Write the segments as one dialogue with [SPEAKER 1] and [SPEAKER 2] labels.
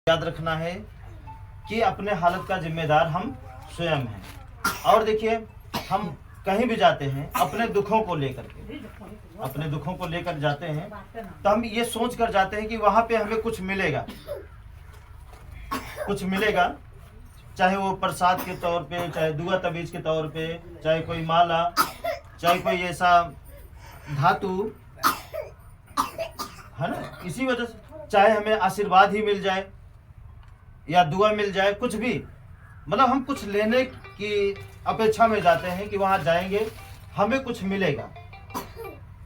[SPEAKER 1] याद रखना है कि अपने हालत का जिम्मेदार हम स्वयं हैं। और देखिए, हम कहीं भी जाते हैं अपने दुखों को लेकर जाते हैं, तो हम ये सोच कर जाते हैं कि वहां पे हमें कुछ मिलेगा, चाहे वो प्रसाद के तौर पे, चाहे दुआ तबीज के तौर पे, चाहे कोई माला, चाहे कोई ऐसा धातु, है ना। इसी वजह से चाहे हमें आशीर्वाद ही मिल जाए या दुआ मिल जाए, कुछ भी, मतलब हम कुछ लेने की अपेक्षा में जाते हैं कि वहां जाएंगे हमें कुछ मिलेगा,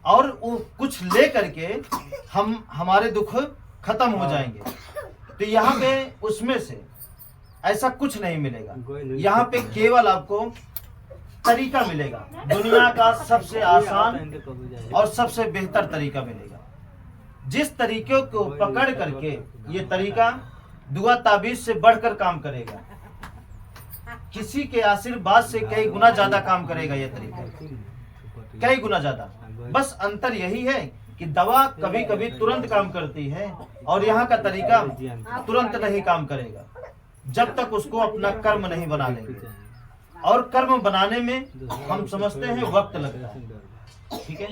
[SPEAKER 1] और वो कुछ ले करके हमारे दुख खत्म हो जाएंगे। तो यहाँ पे उसमें से ऐसा कुछ नहीं मिलेगा। यहाँ पे केवल आपको तरीका मिलेगा, दुनिया का सबसे आसान और सबसे बेहतर तरीका मिलेगा। जिस तरीके को पकड़ करके ये तरीका दुआ ताबीज से बढ़कर काम करेगा, किसी के आशीर्वाद से कई गुना ज्यादा काम करेगा ये तरीका, कई गुना ज्यादा। बस अंतर यही है कि दवा कभी कभी तुरंत काम करती है और यहाँ का तरीका तुरंत नहीं काम करेगा, जब तक उसको अपना कर्म नहीं बना लेंगे। और कर्म बनाने में हम समझते हैं वक्त लगता है, ठीक है।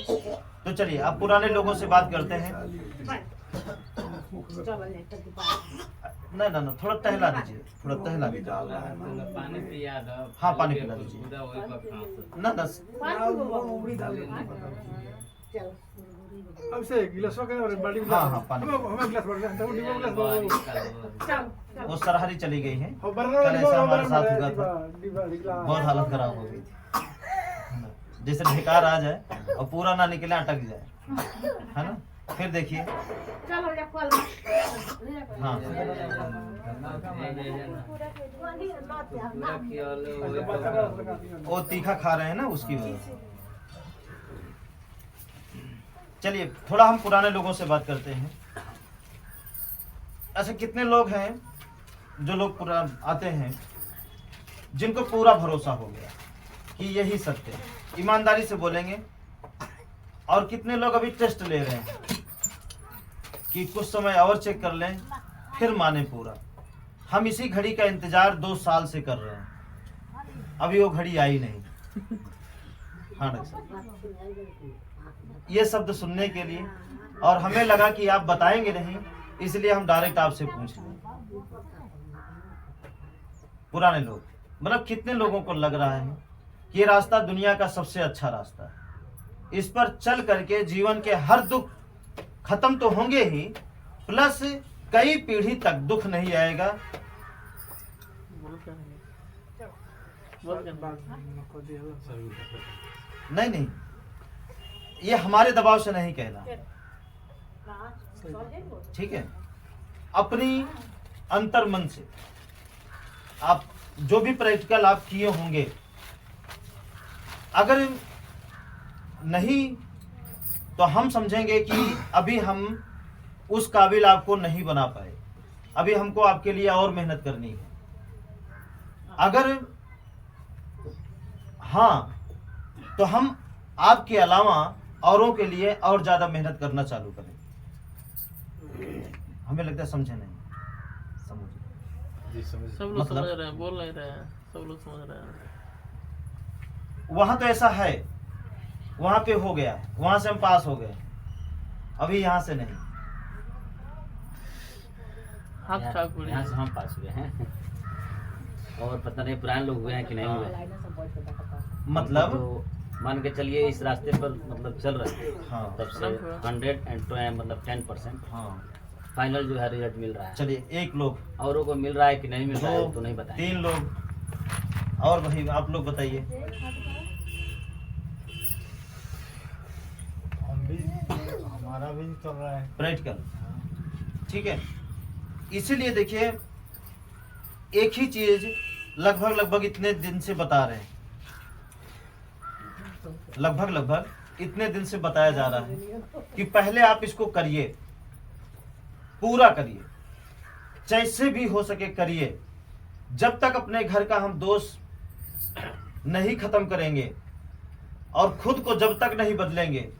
[SPEAKER 1] तो चलिए अब पुराने लोगों से बात करते हैं। नहीं ना, थोड़ा टहला दीजिए, हाँ पानी पिला दीजिए ना। हाँ पानी, वो सरहरी चली गई है, कल ऐसा हमारे साथ हुआ था, बहुत हालत खराब हो गई थी। जैसे बेकार आ जाए और पूरा ना निकले, अटक जाए, है ना। फिर देखिए, हाँ वो तीखा खा रहे हैं ना, उसकी वजह से। चलिए थोड़ा हम पुराने लोगों से बात करते हैं। ऐसे कितने लोग हैं जो लोग आते हैं जिनको पूरा भरोसा हो गया कि यही सत्य है, ईमानदारी से बोलेंगे। और कितने लोग अभी टेस्ट ले रहे हैं कि कुछ समय और चेक कर लें फिर माने पूरा। हम इसी घड़ी का इंतजार 2 साल से कर रहे हैं, अभी वो घड़ी आई नहीं। हाँ डॉक्टर साहब, ये शब्द सुनने के लिए, और हमें लगा कि आप बताएंगे नहीं, इसलिए हम डायरेक्ट आपसे पूछ लें। पुराने लोग, मतलब कितने लोगों को लग रहा है कि ये रास्ता दुनिया का सबसे अच्छा रास्ता है, इस पर चल करके जीवन के हर दुख खत्म तो होंगे ही, प्लस कई पीढ़ी तक दुख नहीं आएगा। नहीं, ये हमारे दबाव से नहीं कहना, ठीक है। अपनी अंतर मन से आप जो भी प्रैक्टिकल आप किए होंगे, अगर नहीं तो हम समझेंगे कि अभी हम उस काबिल आपको नहीं बना पाए, अभी हमको आपके लिए और मेहनत करनी है। अगर हाँ, तो हम आपके अलावा औरों के लिए और ज्यादा मेहनत करना चालू करें। हमें लगता है समझे नहीं,
[SPEAKER 2] सब लोग समझ रहे हैं, बोल नहीं रहे हैं, सब लोग समझ रहे हैं।
[SPEAKER 1] वहां तो ऐसा है, वहां पे हो गया, वहां से हम पास हो गए, अभी यहाँ से नहीं।
[SPEAKER 3] यहाँ से हम पास हुए हैं, और पता नहीं पुराने लोग हुए हैं कि नहीं हुए।
[SPEAKER 1] मतलब
[SPEAKER 3] तो मान के चलिए इस रास्ते पर मतलब चल रहे हैं,
[SPEAKER 1] हाँ,
[SPEAKER 3] तब से 100 मतलब 10%
[SPEAKER 1] हाँ,
[SPEAKER 3] फाइनल जो है रिजल्ट मिल रहा है।
[SPEAKER 1] चलिए एक लोग,
[SPEAKER 3] औरों को मिल रहा है कि नहीं मिल रहा है तो नहीं बताएं।
[SPEAKER 1] 3 लोग, और वही आप लोग बताइए।
[SPEAKER 4] हमारा भी चल रहा है
[SPEAKER 1] प्रैक्टिकल, ठीक है। इसीलिए देखिए, एक ही चीज लगभग इतने दिन से बता रहे हैं, लगभग इतने दिन से बताया जा रहा है कि पहले आप इसको करिए, पूरा करिए, जैसे भी हो सके करिए। जब तक अपने घर का हम दोष नहीं खत्म करेंगे और खुद को जब तक नहीं बदलेंगे,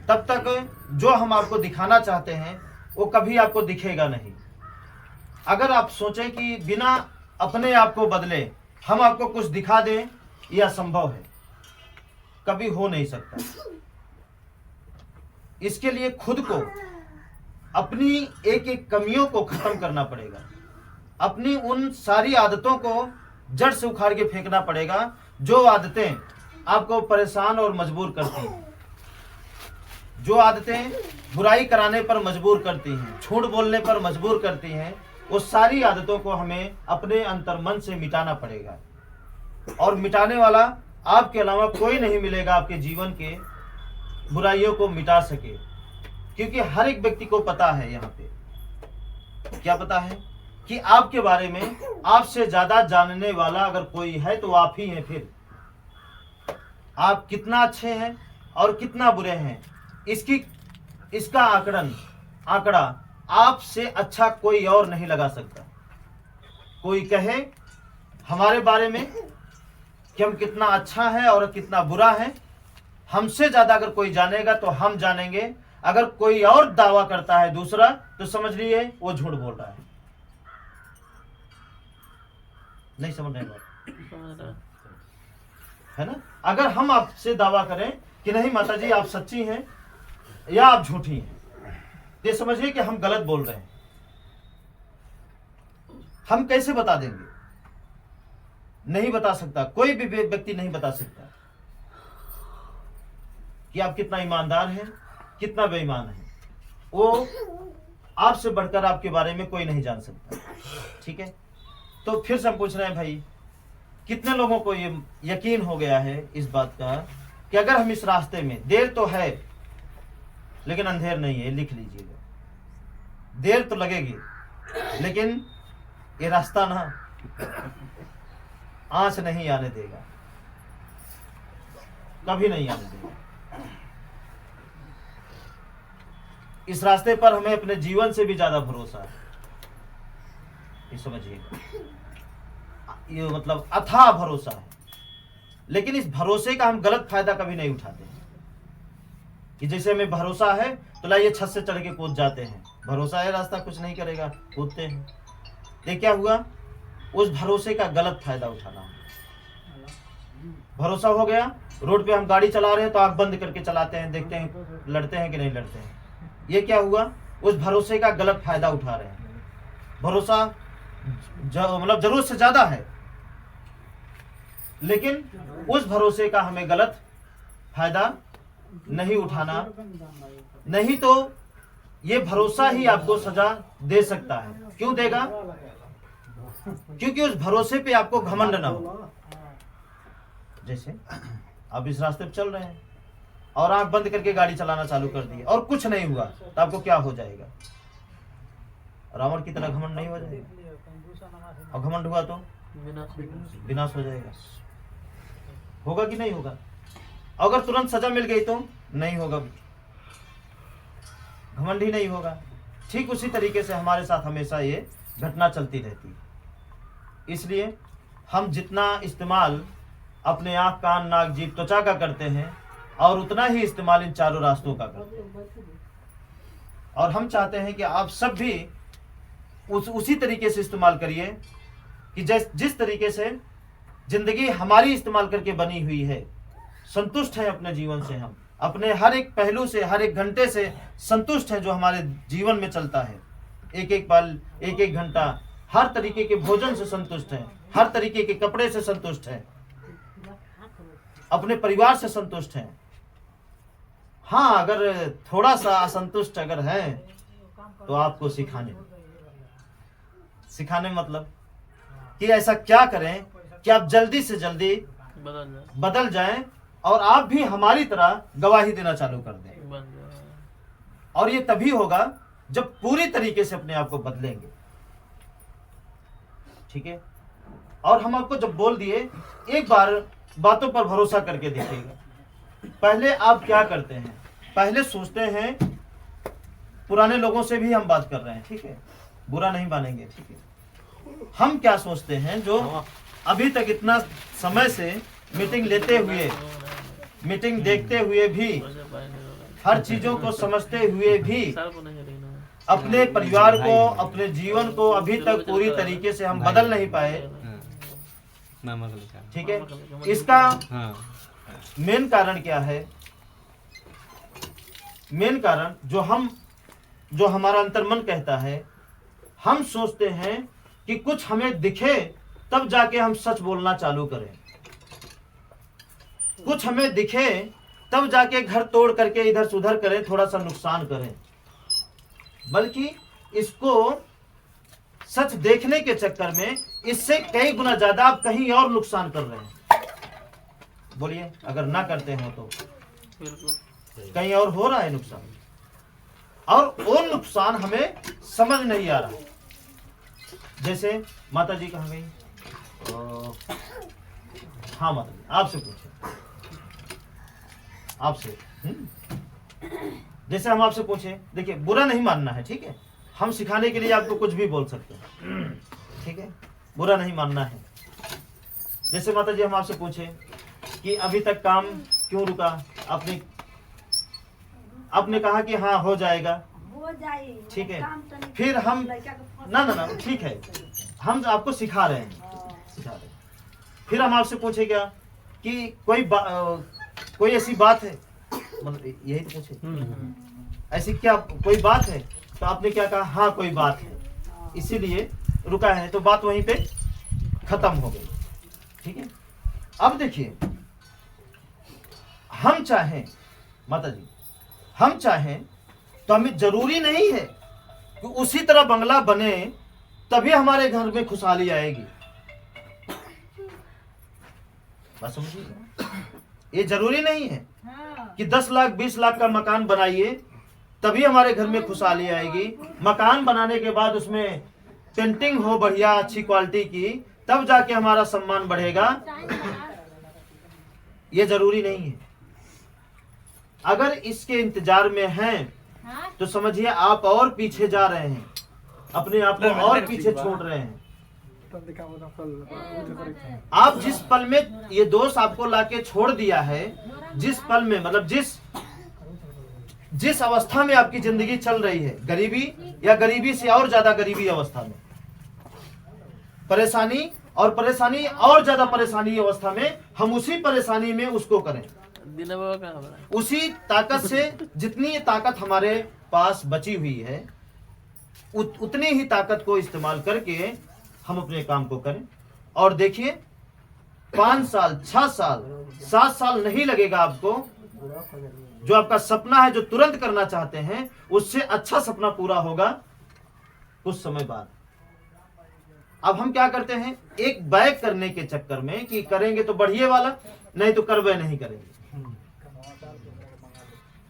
[SPEAKER 1] तब तक जो हम आपको दिखाना चाहते हैं वो कभी आपको दिखेगा नहीं। अगर आप सोचें कि बिना अपने आप को बदले हम आपको कुछ दिखा दें, यह असंभव है, कभी हो नहीं सकता। इसके लिए खुद को अपनी एक एक कमियों को खत्म करना पड़ेगा, अपनी उन सारी आदतों को जड़ से उखाड़ के फेंकना पड़ेगा जो आदतें आपको परेशान और मजबूर करती हैं, जो आदतें बुराई कराने पर मजबूर करती हैं, झूठ बोलने पर मजबूर करती हैं। वो सारी आदतों को हमें अपने अंतर्मन से मिटाना पड़ेगा, और मिटाने वाला आपके अलावा कोई नहीं मिलेगा आपके जीवन के बुराइयों को मिटा सके। क्योंकि हर एक व्यक्ति को पता है, यहाँ पे क्या पता है कि आपके बारे में आपसे ज्यादा जानने वाला अगर कोई है तो आप ही हैं। फिर आप कितना अच्छे हैं और कितना बुरे हैं, इसका आंकड़ा आपसे अच्छा कोई और नहीं लगा सकता। कोई कहे हमारे बारे में कि हम कितना अच्छा है और कितना बुरा है, हमसे ज्यादा अगर कोई जानेगा तो हम जानेंगे। अगर कोई और दावा करता है दूसरा, तो समझ लिए वो झूठ बोल रहा है। नहीं समझ रहे बात है ना? अगर हम आपसे दावा करें कि नहीं माता जी आप सच्ची हैं या आप झूठी हैं, ये समझिए कि हम गलत बोल रहे हैं। हम कैसे बता देंगे? नहीं बता सकता, कोई भी व्यक्ति नहीं बता सकता कि आप कितना ईमानदार हैं, कितना बेईमान है। वो आपसे बढ़कर आपके बारे में कोई नहीं जान सकता। ठीक है, तो फिर से हम पूछ रहे हैं भाई, कितने लोगों को ये यकीन हो गया है इस बात का कि अगर हम इस रास्ते में, देर तो है लेकिन अंधेर नहीं है, लिख लीजिएगा, देर तो लगेगी लेकिन ये रास्ता ना आंच नहीं आने देगा, कभी नहीं आने देगा। इस रास्ते पर हमें अपने जीवन से भी ज्यादा भरोसा है, ये समझिएगा, ये मतलब अथाह भरोसा है। लेकिन इस भरोसे का हम गलत फायदा कभी नहीं उठाते हैं कि जैसे हमें भरोसा है तो लाइए छत से चढ़ के कूद जाते हैं, भरोसा है रास्ता कुछ नहीं करेगा, कूदते हैं। ये क्या हुआ? उस भरोसे का गलत फायदा उठाना। भरोसा हो गया, रोड पे हम गाड़ी चला रहे हैं तो आंख बंद करके चलाते हैं, देखते हैं लड़ते हैं कि नहीं लड़ते हैं। ये क्या हुआ? उस भरोसे का गलत फायदा उठा रहे हैं। भरोसा मतलब जरूरत से ज्यादा है, लेकिन उस भरोसे का हमें गलत फायदा नहीं उठाना, नहीं तो ये भरोसा ही आपको सजा दे सकता है। क्यों देगा? क्योंकि उस भरोसे पे आपको घमंड ना हो। जैसे आप इस रास्ते पे चल रहे हैं और आंख बंद करके गाड़ी चलाना चालू कर दी और कुछ नहीं हुआ, तो आपको क्या हो जाएगा? रावण की तरह घमंड नहीं हो जाएगा? और घमंड हुआ तो विनाश हो जाएगा। होगा कि नहीं होगा? अगर तुरंत सजा मिल गई तो नहीं होगा, घमंड ही नहीं होगा। ठीक उसी तरीके से हमारे साथ हमेशा ये घटना चलती रहती है। इसलिए हम जितना इस्तेमाल अपने आंख, कान, नाक, जीभ, त्वचा का करते हैं और उतना ही इस्तेमाल इन चारों रास्तों का करते हैं। और हम चाहते हैं कि आप सब भी उसी तरीके से इस्तेमाल करिए कि जिस तरीके से जिंदगी हमारी इस्तेमाल करके बनी हुई है। संतुष्ट है अपने जीवन से, हम अपने हर एक पहलू से, हर एक घंटे से संतुष्ट है जो हमारे जीवन में चलता है। एक एक पल, एक एक घंटा, हर तरीके के भोजन से संतुष्ट है, हर तरीके के कपड़े से संतुष्ट है, अपने परिवार से संतुष्ट है। हाँ, अगर थोड़ा सा असंतुष्ट अगर है तो आपको सिखाने मतलब कि ऐसा क्या करें कि आप जल्दी से जल्दी बदल जाएं और आप भी हमारी तरह गवाही देना चालू कर दें। और ये तभी होगा जब पूरी तरीके से अपने आप को बदलेंगे। ठीक है? और हम आपको जब बोल दिए, एक बार बातों पर भरोसा करके देखिएगा। पहले आप क्या करते हैं? पहले सोचते हैं, पुराने लोगों से भी हम बात कर रहे हैं, ठीक है, बुरा नहीं मानेंगे, ठीक है। हम क्या सोचते हैं जो अभी तक इतना समय से मीटिंग लेते हुए, मीटिंग देखते हुए भी, हर चीजों को समझते हुए भी अपने परिवार को, अपने जीवन को अभी तक पूरी तरीके से हम बदल नहीं पाए।
[SPEAKER 3] मामा को लिखा।
[SPEAKER 1] ठीक है, इसका
[SPEAKER 3] हाँ
[SPEAKER 1] मेन कारण क्या है? मेन कारण जो हमारा अंतर्मन कहता है, हम सोचते हैं कि कुछ हमें दिखे तब जाके हम सच बोलना चालू करें, कुछ हमें दिखे तब जाके घर तोड़ करके इधर से उधर करें, थोड़ा सा नुकसान करें। बल्कि इसको सच देखने के चक्कर में इससे कई गुना ज्यादा आप कहीं और नुकसान कर रहे हैं। बोलिए, अगर ना करते हो तो
[SPEAKER 2] बिल्कुल
[SPEAKER 1] कहीं और हो रहा है नुकसान, और वो नुकसान हमें समझ नहीं आ रहा। जैसे माता जी कहाँ गई? हाँ माता जी, आपसे पूछे, आपसे जैसे हम आपसे पूछे, देखिए बुरा नहीं मानना है, ठीक है? हम सिखाने के लिए आपको कुछ भी बोल सकते हैं, ठीक है? बुरा नहीं मानना है। जैसे माता जी हम आपसे पूछे कि अभी तक काम क्यों रुका? आपने कहा कि हाँ हो जाएगा, ठीक है? फिर हम ना ठीक है, हम आपको सिखा रहे हैं। फिर हम आपसे पूछे क्या कि कोई ऐसी बात है, मतलब यही तो पूछे, ऐसी क्या कोई बात है? तो आपने क्या कहा? हाँ कोई बात है, इसीलिए रुका है। तो बात वहीं पे खत्म हो गई, ठीक है? अब देखिए, हम चाहें माता जी, हम चाहें तो हमें जरूरी नहीं है कि उसी तरह बंगला बने तभी हमारे घर में खुशहाली आएगी। बात समझिए, ये जरूरी नहीं है कि 10 लाख 20 लाख का मकान बनाइए तभी हमारे घर में खुशहाली आएगी। मकान बनाने के बाद उसमें पेंटिंग हो बढ़िया अच्छी क्वालिटी की, तब जाके हमारा सम्मान बढ़ेगा। ये जरूरी नहीं है। अगर इसके इंतजार में हैं तो समझिए आप और पीछे जा रहे हैं, अपने आप को और पीछे छोड़ रहे हैं। आप जिस पल में ये दोष आपको लाके छोड़ दिया है, जिस पल में मतलब जिस अवस्था में आपकी जिंदगी चल रही है, गरीबी या गरीबी से और ज्यादा गरीबी अवस्था में, परेशानी और परेशानी और ज्यादा परेशानी अवस्था में, हम उसी परेशानी में उसको करें, उसी ताकत से, जितनी ताकत हमारे पास बची हुई है उतनी ही ताकत को इस्तेमाल करके हम अपने काम को करें। और देखिए 5 साल 6 साल 7 साल नहीं लगेगा आपको। जो आपका सपना है, जो तुरंत करना चाहते हैं, उससे अच्छा सपना पूरा होगा कुछ समय बाद। अब हम क्या करते हैं, एक बैक करने के चक्कर में कि करेंगे तो बढ़िए वाला, नहीं तो करवे नहीं करेंगे।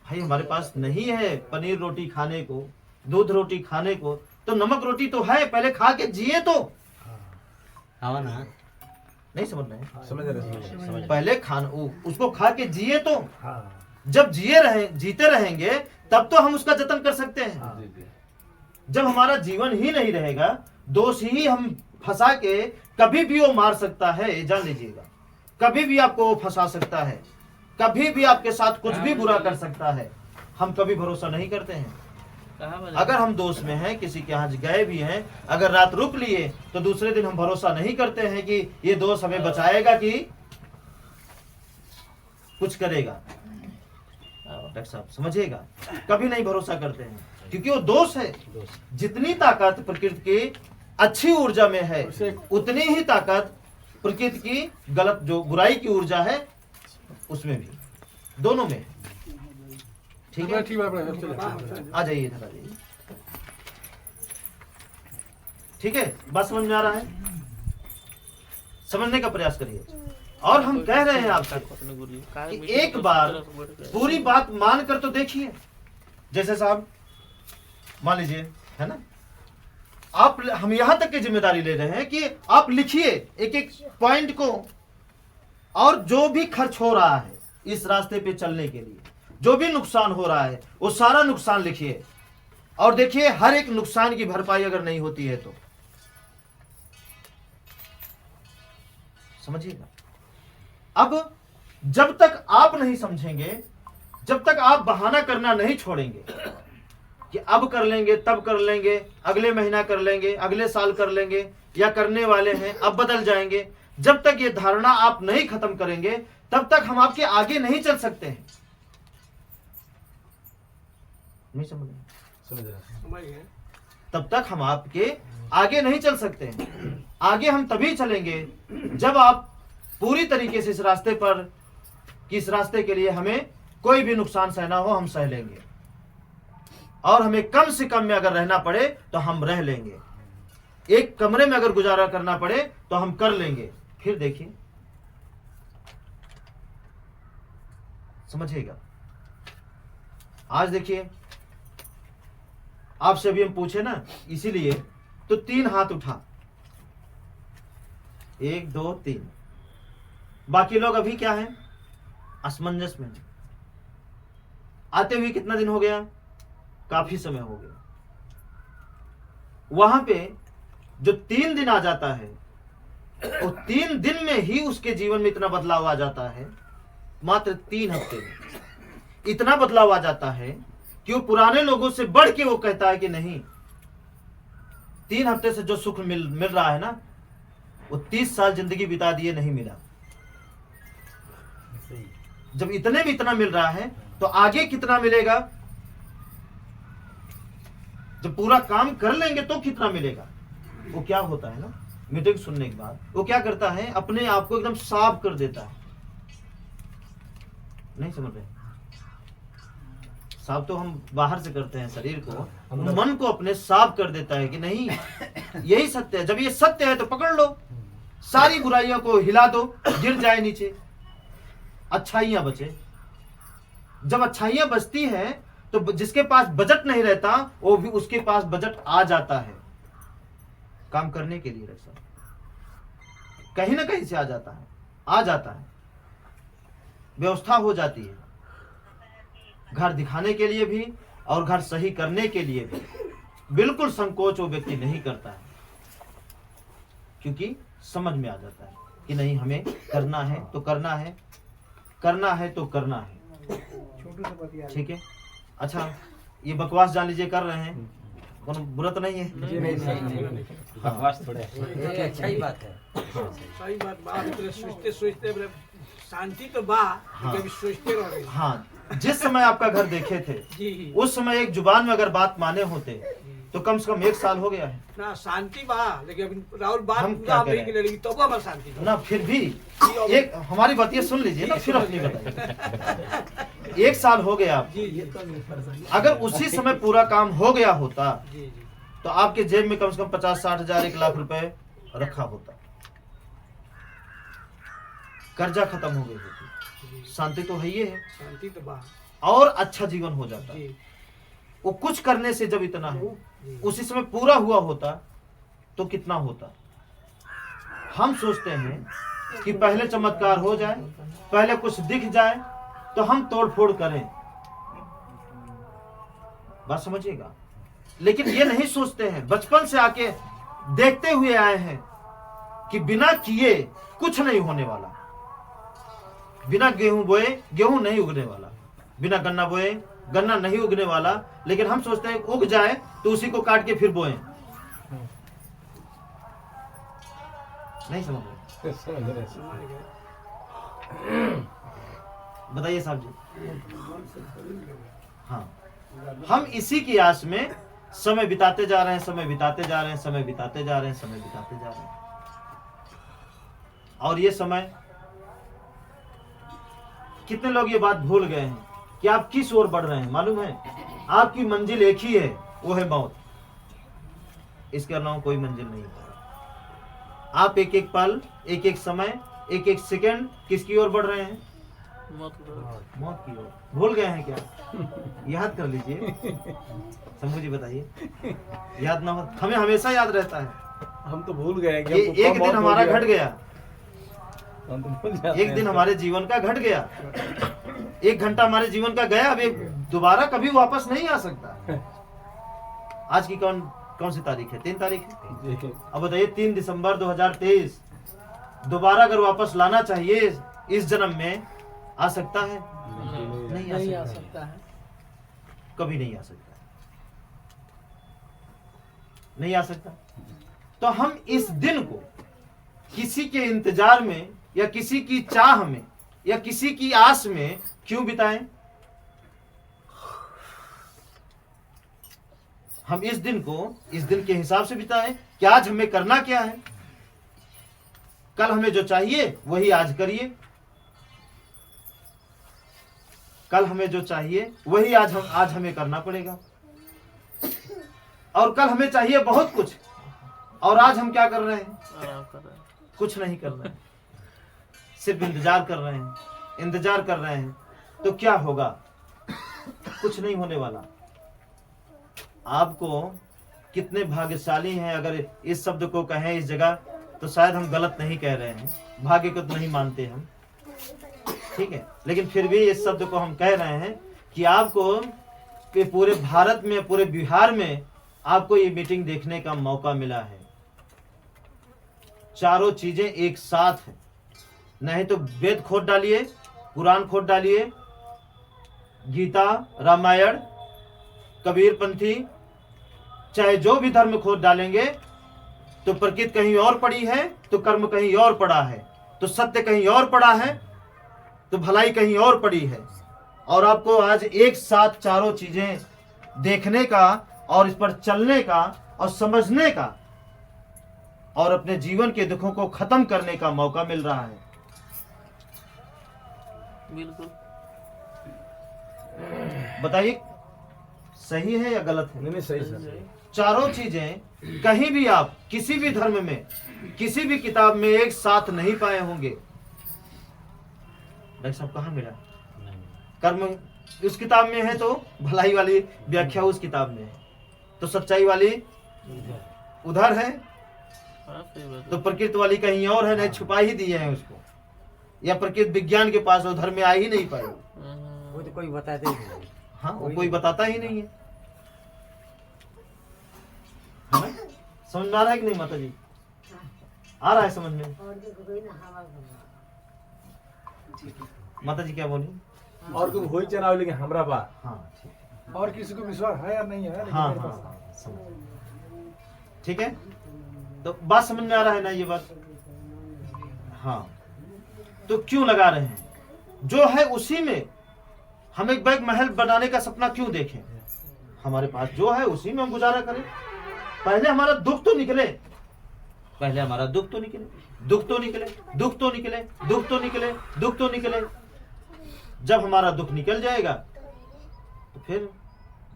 [SPEAKER 1] भाई हमारे पास नहीं है पनीर रोटी खाने को, दूध रोटी खाने को, तो नमक रोटी तो है, पहले खा के जिए तो।
[SPEAKER 3] हाँ ना,
[SPEAKER 1] नहीं समझ रहे हैं? समझ रहे, पहले खाना उसको खा के जिए तो। जब जीते रहेंगे तब तो हम उसका जतन कर सकते हैं। जब हमारा जीवन ही नहीं रहेगा, दोष ही हम फंसा के, कभी भी वो मार सकता है, जान लीजिएगा। कभी भी आपको वो फंसा सकता है, कभी भी आपके साथ कुछ भी बुरा कर सकता है। हम कभी भरोसा नहीं करते हैं। अगर हम दोस्त में हैं, किसी के यहाँ गए भी हैं, अगर रात रुक लिए तो दूसरे दिन हम भरोसा नहीं करते हैं कि ये दोस्त हमें बचाएगा कि कुछ करेगा। डॉक्टर साहब समझिएगा, कभी नहीं भरोसा करते हैं, क्योंकि वो दोस्त है। जितनी ताकत प्रकृति की अच्छी ऊर्जा में है, उतनी ही ताकत प्रकृति की गलत जो बुराई की ऊर्जा है उसमें भी, दोनों में। ठीक है, आ जाइए इधर, आ जाइए। ठीक है, बात समझ में आ रहा है? समझने का प्रयास करिए। और हम कह रहे हैं आपसे कि एक बार पूरी बात मान कर तो देखिए। जैसे साहब मान लीजिए, है ना, आप, हम यहां तक की जिम्मेदारी ले रहे हैं कि आप लिखिए एक एक पॉइंट को, और जो भी खर्च हो रहा है इस रास्ते पे चलने के लिए, जो भी नुकसान हो रहा है, वो सारा नुकसान लिखिए। और देखिए हर एक नुकसान की भरपाई अगर नहीं होती है तो समझिएगा। अब जब तक आप नहीं समझेंगे, जब तक आप बहाना करना नहीं छोड़ेंगे, कि अब कर लेंगे, तब कर लेंगे, अगले महीना कर लेंगे, अगले साल कर लेंगे, या करने वाले हैं, अब बदल जाएंगे। जब तक ये धारणा आप नहीं खत्म करेंगे तब तक हम आपके आगे नहीं चल सकते हैं। नहीं समझ रहे? तब तक हम आपके आगे नहीं चल सकते हैं। आगे हम तभी चलेंगे जब आप पूरी तरीके से इस रास्ते पर, कि इस रास्ते के लिए हमें कोई भी नुकसान सहना हो हम सह लेंगे, और हमें कम से कम में अगर रहना पड़े तो हम रह लेंगे, एक कमरे में अगर गुजारा करना पड़े तो हम कर लेंगे। फिर देखिए, समझिएगा। आज देखिए, आपसे अभी हम पूछे ना, इसीलिए तो 3 हाथ उठा, 1 2 3। बाकी लोग अभी क्या है, असमंजस में। आते हुए कितना दिन हो गया, काफी समय हो गया। वहां पे जो 3 दिन आ जाता है, और 3 दिन में ही उसके जीवन में इतना बदलाव आ जाता है, मात्र 3 हफ्ते में इतना बदलाव आ जाता है कि वो पुराने लोगों से बढ़ के वो कहता है कि नहीं, 3 हफ्ते से जो सुख मिल रहा है ना, वो 30 साल जिंदगी बिता दिए नहीं मिला। जब इतने में इतना मिल रहा है तो आगे कितना मिलेगा, जब पूरा काम कर लेंगे तो कितना मिलेगा। वो क्या होता है ना, मीटिंग सुनने के बाद वो क्या करता है, अपने आप को एकदम साफ कर देता है। नहीं समझ रहे? साफ तो हम बाहर से करते हैं, शरीर को, मन को अपने साफ कर देता है कि नहीं, यही सत्य है। जब ये सत्य है तो पकड़ लो, सारी बुराइयों को हिला दो, गिर जाए नीचे, अच्छाइयां बचे। जब अच्छाइयां बचती हैं तो जिसके पास बजट नहीं रहता, वो भी उसके पास बजट आ जाता है काम करने के लिए। रक्षा कहीं ना कहीं से आ जाता है, व्यवस्था हो जाती है, घर दिखाने के लिए भी और घर सही करने के लिए भी। बिल्कुल संकोच वो व्यक्ति नहीं करता है, क्योंकि समझ में आ जाता है कि नहीं, हमें करना है तो करना है, करना है तो करना है। ठीक है, अच्छा, ये बकवास जान लीजिए कर रहे हैं, कोनो बुरा तो नहीं है।
[SPEAKER 3] बकवास थोड़े
[SPEAKER 5] अच्छा ही बात है।
[SPEAKER 6] सही बात सोचते सोचते शांति तो बा, कभी सोचते रहोगे।
[SPEAKER 1] हाँ, जिस समय आपका घर देखे थे
[SPEAKER 6] जी,
[SPEAKER 1] उस समय एक जुबान में अगर बात माने होते तो कम से कम 1 साल हो गया है
[SPEAKER 6] ना, शांति बा, लेकिन अभी राहुल बात
[SPEAKER 1] हम
[SPEAKER 6] पूरा
[SPEAKER 1] क्या
[SPEAKER 6] हम नहीं
[SPEAKER 1] करें?
[SPEAKER 6] के लिए तो हमारा शांति बा।
[SPEAKER 1] ना। फिर भी एक हमारी बात ये सुन लीजिए ना, फिर अपनी बताइए। 1 साल हो गया,
[SPEAKER 6] जी
[SPEAKER 1] अगर उसी समय पूरा काम हो गया होता
[SPEAKER 6] जी
[SPEAKER 1] तो आपके जेब में कम से कम 50-60 हजार 1 लाख रुपए रखा होता, कर्जा खत्म हो गई होती, शांति तो है ही है,
[SPEAKER 6] शांति तो बा
[SPEAKER 1] और अच्छा जीवन हो जाता।
[SPEAKER 6] जी
[SPEAKER 1] वो कुछ करने से जब इतना है,
[SPEAKER 6] जी।
[SPEAKER 1] उसी समय पूरा हुआ होता तो कितना होता। हम सोचते हैं कि पहले चमत्कार हो जाए, पहले कुछ दिख जाए तो हम तोड़ फोड़ करें, बात समझिएगा। लेकिन ये नहीं सोचते हैं, बचपन से आके देखते हुए आए हैं कि बिना किए कुछ नहीं होने वाला, बिना गेहूं बोए गेहूं नहीं उगने वाला, बिना गन्ना बोए गन्ना नहीं उगने वाला। लेकिन हम सोचते हैं उग जाए तो उसी को काट के फिर बोएं। नहीं समझ रहे? बताइए साहब जी। हाँ, हम इसी की आस में समय बिताते जा रहे हैं, समय बिताते जा रहे हैं, समय बिताते जा रहे हैं, समय बिताते जा रहे हैं। और ये समय, कितने लोग ये बात भूल गए हैं कि आप किस ओर बढ़ रहे हैं। मालूम है, आपकी मंजिल एक ही है, वो है मौत। इसके अलावा कोई मंजिल नहीं है। आप एक एक पल, एक एक समय, एक एक सेकंड किसकी ओर बढ़ रहे हैं?
[SPEAKER 2] मौत को
[SPEAKER 1] मौत की ओर। भूल गए हैं क्या? याद कर लीजिए। शंभू जी बताइए। याद ना हो, हमें हमेशा याद रहता है।
[SPEAKER 4] हम तो भूल गए कि
[SPEAKER 1] ये
[SPEAKER 4] हमको
[SPEAKER 1] एक
[SPEAKER 4] कब
[SPEAKER 1] दिन
[SPEAKER 4] मौत
[SPEAKER 1] हमारा
[SPEAKER 4] हो गया।
[SPEAKER 1] घट गया,
[SPEAKER 4] हम तो भूल जाते
[SPEAKER 1] एक दिन
[SPEAKER 4] हैं।
[SPEAKER 1] हमारे जीवन का घट गया, 1 घंटा हमारे जीवन का गया, अब ये दोबारा कभी वापस नहीं आ सकता। आज की कौन सी तारीख है? 3 तारीख है।
[SPEAKER 4] जी।
[SPEAKER 1] अब बताइए, 3 दिसंबर 2023 दोबारा अगर वापस लाना चाहिए इस जन्म में, आ सकता है? नहीं आ सकता है, कभी नहीं आ सकता। नहीं आ सकता। तो हम इस दिन को किसी के इंतजार में या किसी की चाह में या किसी की आस में क्यों बिताएं? हम इस दिन को इस दिन के हिसाब से बिताएं कि आज हमें करना क्या है। कल हमें जो चाहिए वही आज करिए, कल हमें जो चाहिए वही आज हमें करना पड़ेगा। और कल हमें चाहिए बहुत कुछ, और आज हम क्या कर रहे हैं?
[SPEAKER 2] आराम कर रहे हैं।
[SPEAKER 1] कुछ नहीं कर रहे हैं, सिर्फ इंतजार कर रहे हैं, इंतजार कर रहे हैं। तो क्या होगा? कुछ नहीं होने वाला। आपको कितने भाग्यशाली हैं अगर इस शब्द को कहें इस जगह, तो शायद हम गलत नहीं कह रहे हैं, भाग्य को तो नहीं मानते हम, ठीक है, लेकिन फिर भी इस शब्द को हम कह रहे हैं कि आपको पूरे भारत में, पूरे बिहार में आपको ये मीटिंग देखने का मौका मिला है। चारों चीजें एक साथ है। नहीं तो वेद खोद डालिए, पुराण खोद डालिए, गीता, रामायण, कबीरपंथी, चाहे जो भी धर्म खोद डालेंगे तो प्रकृति कहीं और पड़ी है, तो कर्म कहीं और पड़ा है, तो सत्य कहीं और पड़ा है, तो भलाई कहीं और पड़ी है। और आपको आज एक साथ चारों चीजें देखने का और इस पर चलने का और समझने का और अपने जीवन के दुखों को खत्म करने का मौका मिल रहा है।
[SPEAKER 2] बिल्कुल।
[SPEAKER 1] बताइए सही है या गलत है?
[SPEAKER 4] नहीं सही सर।
[SPEAKER 1] चारों चीजें कहीं भी आप किसी भी धर्म में, किसी भी किताब में एक साथ नहीं पाए होंगे। डॉक्टर साहब कहाँ मिला? कर्म उस किताब में है, तो भलाई वाली व्याख्या उस किताब में है, तो सच्चाई वाली उधर है, तो प्रकृति वाली कहीं और है। नहीं, छुपा ही दिए हैं उसको, या प्रकृति विज्ञान के पास उधर में आ ही नहीं पाए।
[SPEAKER 6] वो तो कोई बताते ही नहीं।
[SPEAKER 1] हाँ, वो कोई बताता ही नहीं है। है ना? समझ में आ रहा है कि नहीं माता जी? आ रहा है समझ में? माता जी क्या बोली?
[SPEAKER 4] और कुछ हो ही चला लेकिन हमरा बा।
[SPEAKER 1] हाँ ठीक।
[SPEAKER 5] और किसी को विश्वास है या नहीं है, लेकिन
[SPEAKER 1] हाँ
[SPEAKER 5] मेरे
[SPEAKER 1] हाँ
[SPEAKER 5] पास
[SPEAKER 1] हाँ, समझ। ठीक है, तो बात समझ में आ रहा है ना ये बात? हाँ, तो क्यों लगा रहे हैं? जो है उसी में हम एक बैग महल बनाने का सपना क्यों देखें? हमारे पास जो है उसी में हम गुजारा करें। पहले हमारा दुख तो निकले, पहले हमारा दुख तो निकले, दुख तो निकले, दुख तो निकले, दुख तो निकले, दुख तो निकले। जब हमारा दुख निकल जाएगा तो फिर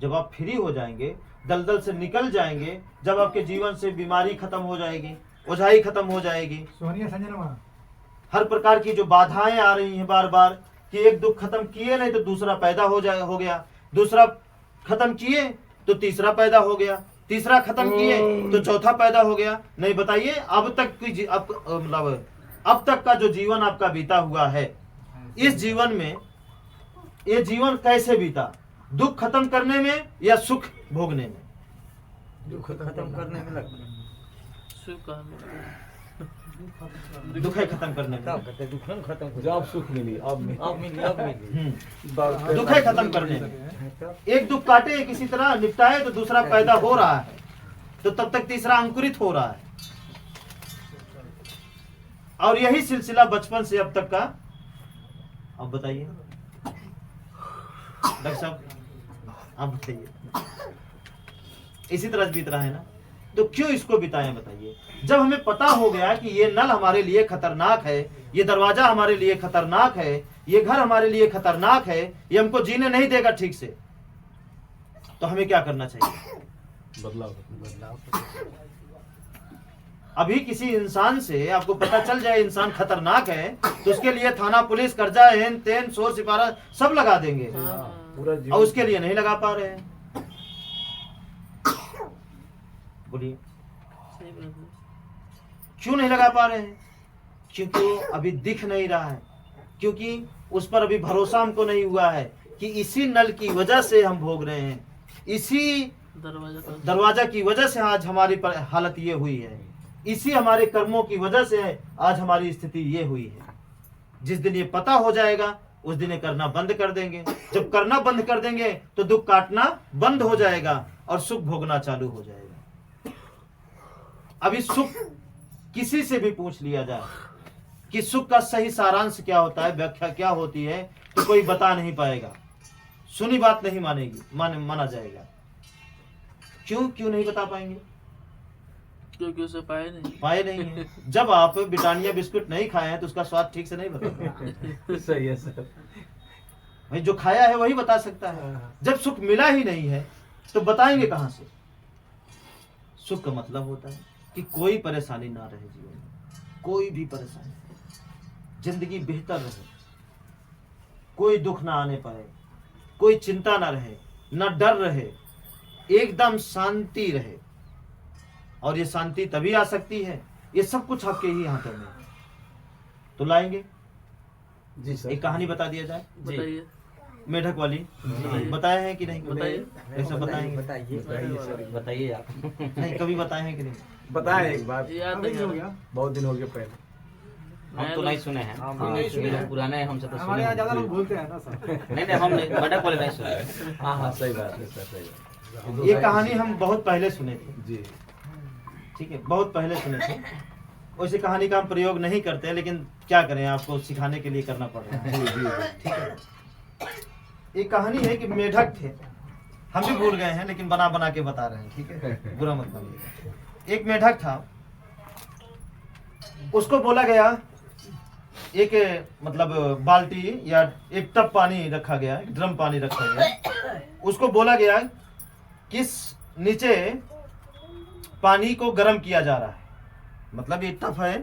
[SPEAKER 1] जब आप फ्री हो जाएंगे, दलदल से निकल जाएंगे, जब आपके जीवन से बीमारी खत्म हो जाएगी, ओझाई खत्म हो जाएगी,
[SPEAKER 5] सोनिया संजना
[SPEAKER 1] हर प्रकार की जो बाधाएं आ रही हैं बार बार कि एक दुख खत्म किए नहीं तो दूसरा पैदा हो गया, दूसरा खत्म किए तो तीसरा पैदा हो गया, तीसरा खत्म किए तो चौथा पैदा हो गया। नहीं बताइए, अब तक की मतलब अब तक का जो जीवन आपका बीता हुआ है, इस जीवन में ये जीवन कैसे बीता? दुख खत्म करने में या सुख भोगने में?
[SPEAKER 6] दुख खत्म करने में लगता है।
[SPEAKER 2] सुख कहाँ मिलता है?
[SPEAKER 1] दुख है खत्म करने में।
[SPEAKER 6] तब कहते दुख खत्म हो
[SPEAKER 4] जब सुख मिली अब मिली।
[SPEAKER 6] अब मिली।
[SPEAKER 1] दुख है खत्म करने में। एक दुख काटे किसी तरह निपटाए तो दूसरा पैदा हो रहा है, तो तब तक तीसरा अंकुरित हो रहा है। और यही सिलसिला बचपन से अब तक का। अब बताइए डॉक्टर साहब, आप बताइए, इसी तरह बीत रहा है ना? तो क्यों इसको बिताएं बताइए? जब हमें पता हो गया कि ये नल हमारे लिए खतरनाक है, ये दरवाजा हमारे लिए खतरनाक है, ये घर हमारे लिए खतरनाक है, ये हमको जीने नहीं देगा ठीक से, तो हमें क्या करना चाहिए?
[SPEAKER 4] बदलाव।
[SPEAKER 1] अभी किसी इंसान से आपको पता चल जाए इंसान खतरनाक है, तो उसके लिए थाना पुलिस कर्जा हेन तेन शोर सिपारा सब लगा देंगे,
[SPEAKER 4] पूरा
[SPEAKER 1] और उसके लिए नहीं लगा पा रहे हैं। बोलिए
[SPEAKER 2] सही बात है।
[SPEAKER 1] क्यों नहीं लगा पा रहे हैं? क्योंकि अभी दिख नहीं रहा है, क्योंकि उस पर अभी भरोसा हमको नहीं हुआ है कि इसी नल की वजह से हम भोग रहे हैं, इसी दरवाजा की वजह से आज हमारी हालत ये हुई है, इसी हमारे कर्मों की वजह से आज हमारी स्थिति ये हुई है। जिस दिन ये पता हो जाएगा उस दिन ये करना बंद कर देंगे। जब करना बंद कर देंगे तो दुख काटना बंद हो जाएगा और सुख भोगना चालू हो जाएगा। अभी सुख किसी से भी पूछ लिया जाए कि सुख का सही सारांश क्या होता है, व्याख्या क्या होती है, तो कोई बता नहीं पाएगा, सुनी बात नहीं माना जाएगा। क्यों नहीं बता पाएंगे?
[SPEAKER 2] क्योंकि उसे
[SPEAKER 1] पाए नहीं है। जब आप ब्रिटानिया बिस्कुट नहीं खाए हैं तो उसका स्वाद ठीक से नहीं बता
[SPEAKER 4] सही है सर।
[SPEAKER 1] भाई जो खाया है वही बता सकता है। जब सुख मिला ही नहीं है तो बताएंगे कहां से? सुख का मतलब होता है कि कोई परेशानी ना रहे जीवन में, कोई भी परेशानी, जिंदगी बेहतर रहे, कोई दुख ना आने पाए, कोई चिंता ना रहे, ना डर रहे, एकदम शांति रहे। और ये शांति तभी आ सकती है, ये सब कुछ आपके ही हाथों में है। तो लाएंगे।
[SPEAKER 4] जी सर।
[SPEAKER 1] एक कहानी बता दिया जाए
[SPEAKER 2] बताइए।
[SPEAKER 1] मेढक वाली, बताए हैं कि नहीं?
[SPEAKER 2] बताइए।
[SPEAKER 1] ऐसा बताएंगे?
[SPEAKER 3] बताइए आप।
[SPEAKER 1] नहीं, कभी बताए हैं कि नहीं?
[SPEAKER 4] बताएं एक बार,
[SPEAKER 2] याद
[SPEAKER 5] अभी
[SPEAKER 2] नहीं
[SPEAKER 5] हो
[SPEAKER 2] आ
[SPEAKER 5] गया।
[SPEAKER 2] रहा।
[SPEAKER 4] बहुत दिन हो गए पहले।
[SPEAKER 3] हम तो नहीं सुने हैं,
[SPEAKER 6] नहीं सुने हैं।
[SPEAKER 3] पुराने हैं, हमसे तो
[SPEAKER 5] हमारे
[SPEAKER 3] सुने
[SPEAKER 5] यहाँ
[SPEAKER 3] हैं।
[SPEAKER 5] ज्यादा लोग भूलते हैं ना सर।
[SPEAKER 3] नहीं हम मेढक वाले नहीं सुने।
[SPEAKER 4] हाँ सही बात है सर, सही बात है।
[SPEAKER 1] ये कहानी हम बहुत पहले सुने थे,
[SPEAKER 4] जी
[SPEAKER 1] ठीक है, बहुत पहले सुने थे। वैसे कहानी का हम प्रयोग नहीं करते, लेकिन क्या करें, आपको सिखाने के लिए करना पड़ रहा है। ठीक है, एक कहानी है कि मेढक थे, हम भी भूल गए हैं लेकिन बना बना के बता रहे हैं, ठीक है, बुरा मत मानिएगा। एक मेढक था, उसको बोला गया, एक मतलब बाल्टी या एक टब पानी रखा गया, एक ड्रम पानी रखा गया, उसको बोला गया कि नीचे पानी को गर्म किया जा रहा है, मतलब ये टब है,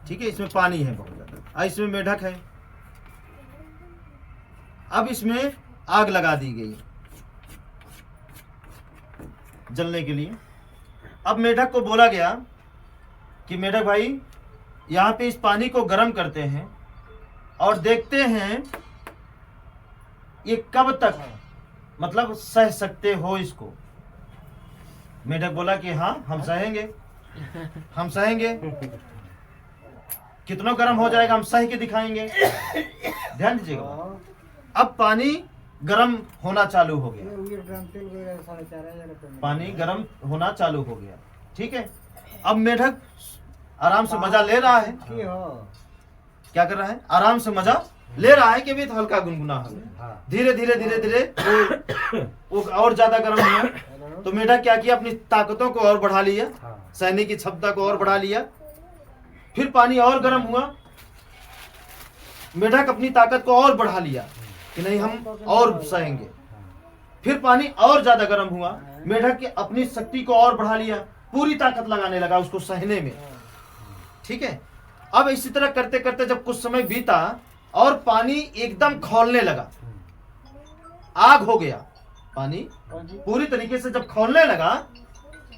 [SPEAKER 1] ठीक है, इसमें पानी है बहुत ज्यादा, इसमें मेढक है। अब इसमें आग लगा दी गई जलने के लिए। अब मेढक को बोला गया कि मेढक भाई, यहाँ पे इस पानी को गर्म करते हैं और देखते हैं ये कब तक मतलब सह सकते हो इसको। मेढक बोला कि हाँ, हम सहेंगे, हम सहेंगे, कितना गर्म हो जाएगा हम सह के दिखाएंगे। ध्यान दीजिएगा, अब पानी गर्म होना चालू हो गया, पानी गर्म होना चालू हो गया, ठीक है। अब मेढक आराम से मजा ले रहा है, क्या कर रहा है, आराम से मजा ले रहा है कि भी तो हल्का गुनगुना हो। धीरे धीरे धीरे धीरे वो और ज्यादा गर्म हुआ, तो मेढक क्या किया, अपनी ताकतों को और बढ़ा लिया, सहने की क्षमता को और बढ़ा लिया। फिर पानी और गर्म हुआ, मेढक अपनी ताकत को और बढ़ा लिया कि नहीं हम और सहेंगे। फिर पानी और ज्यादा गर्म हुआ, मेढक की अपनी शक्ति को और बढ़ा लिया, पूरी ताकत लगाने लगा उसको सहने में, ठीक है। अब इसी तरह करते करते जब कुछ समय बीता और पानी एकदम खौलने लगा, आग हो गया, पानी पूरी तरीके से जब खौलने लगा,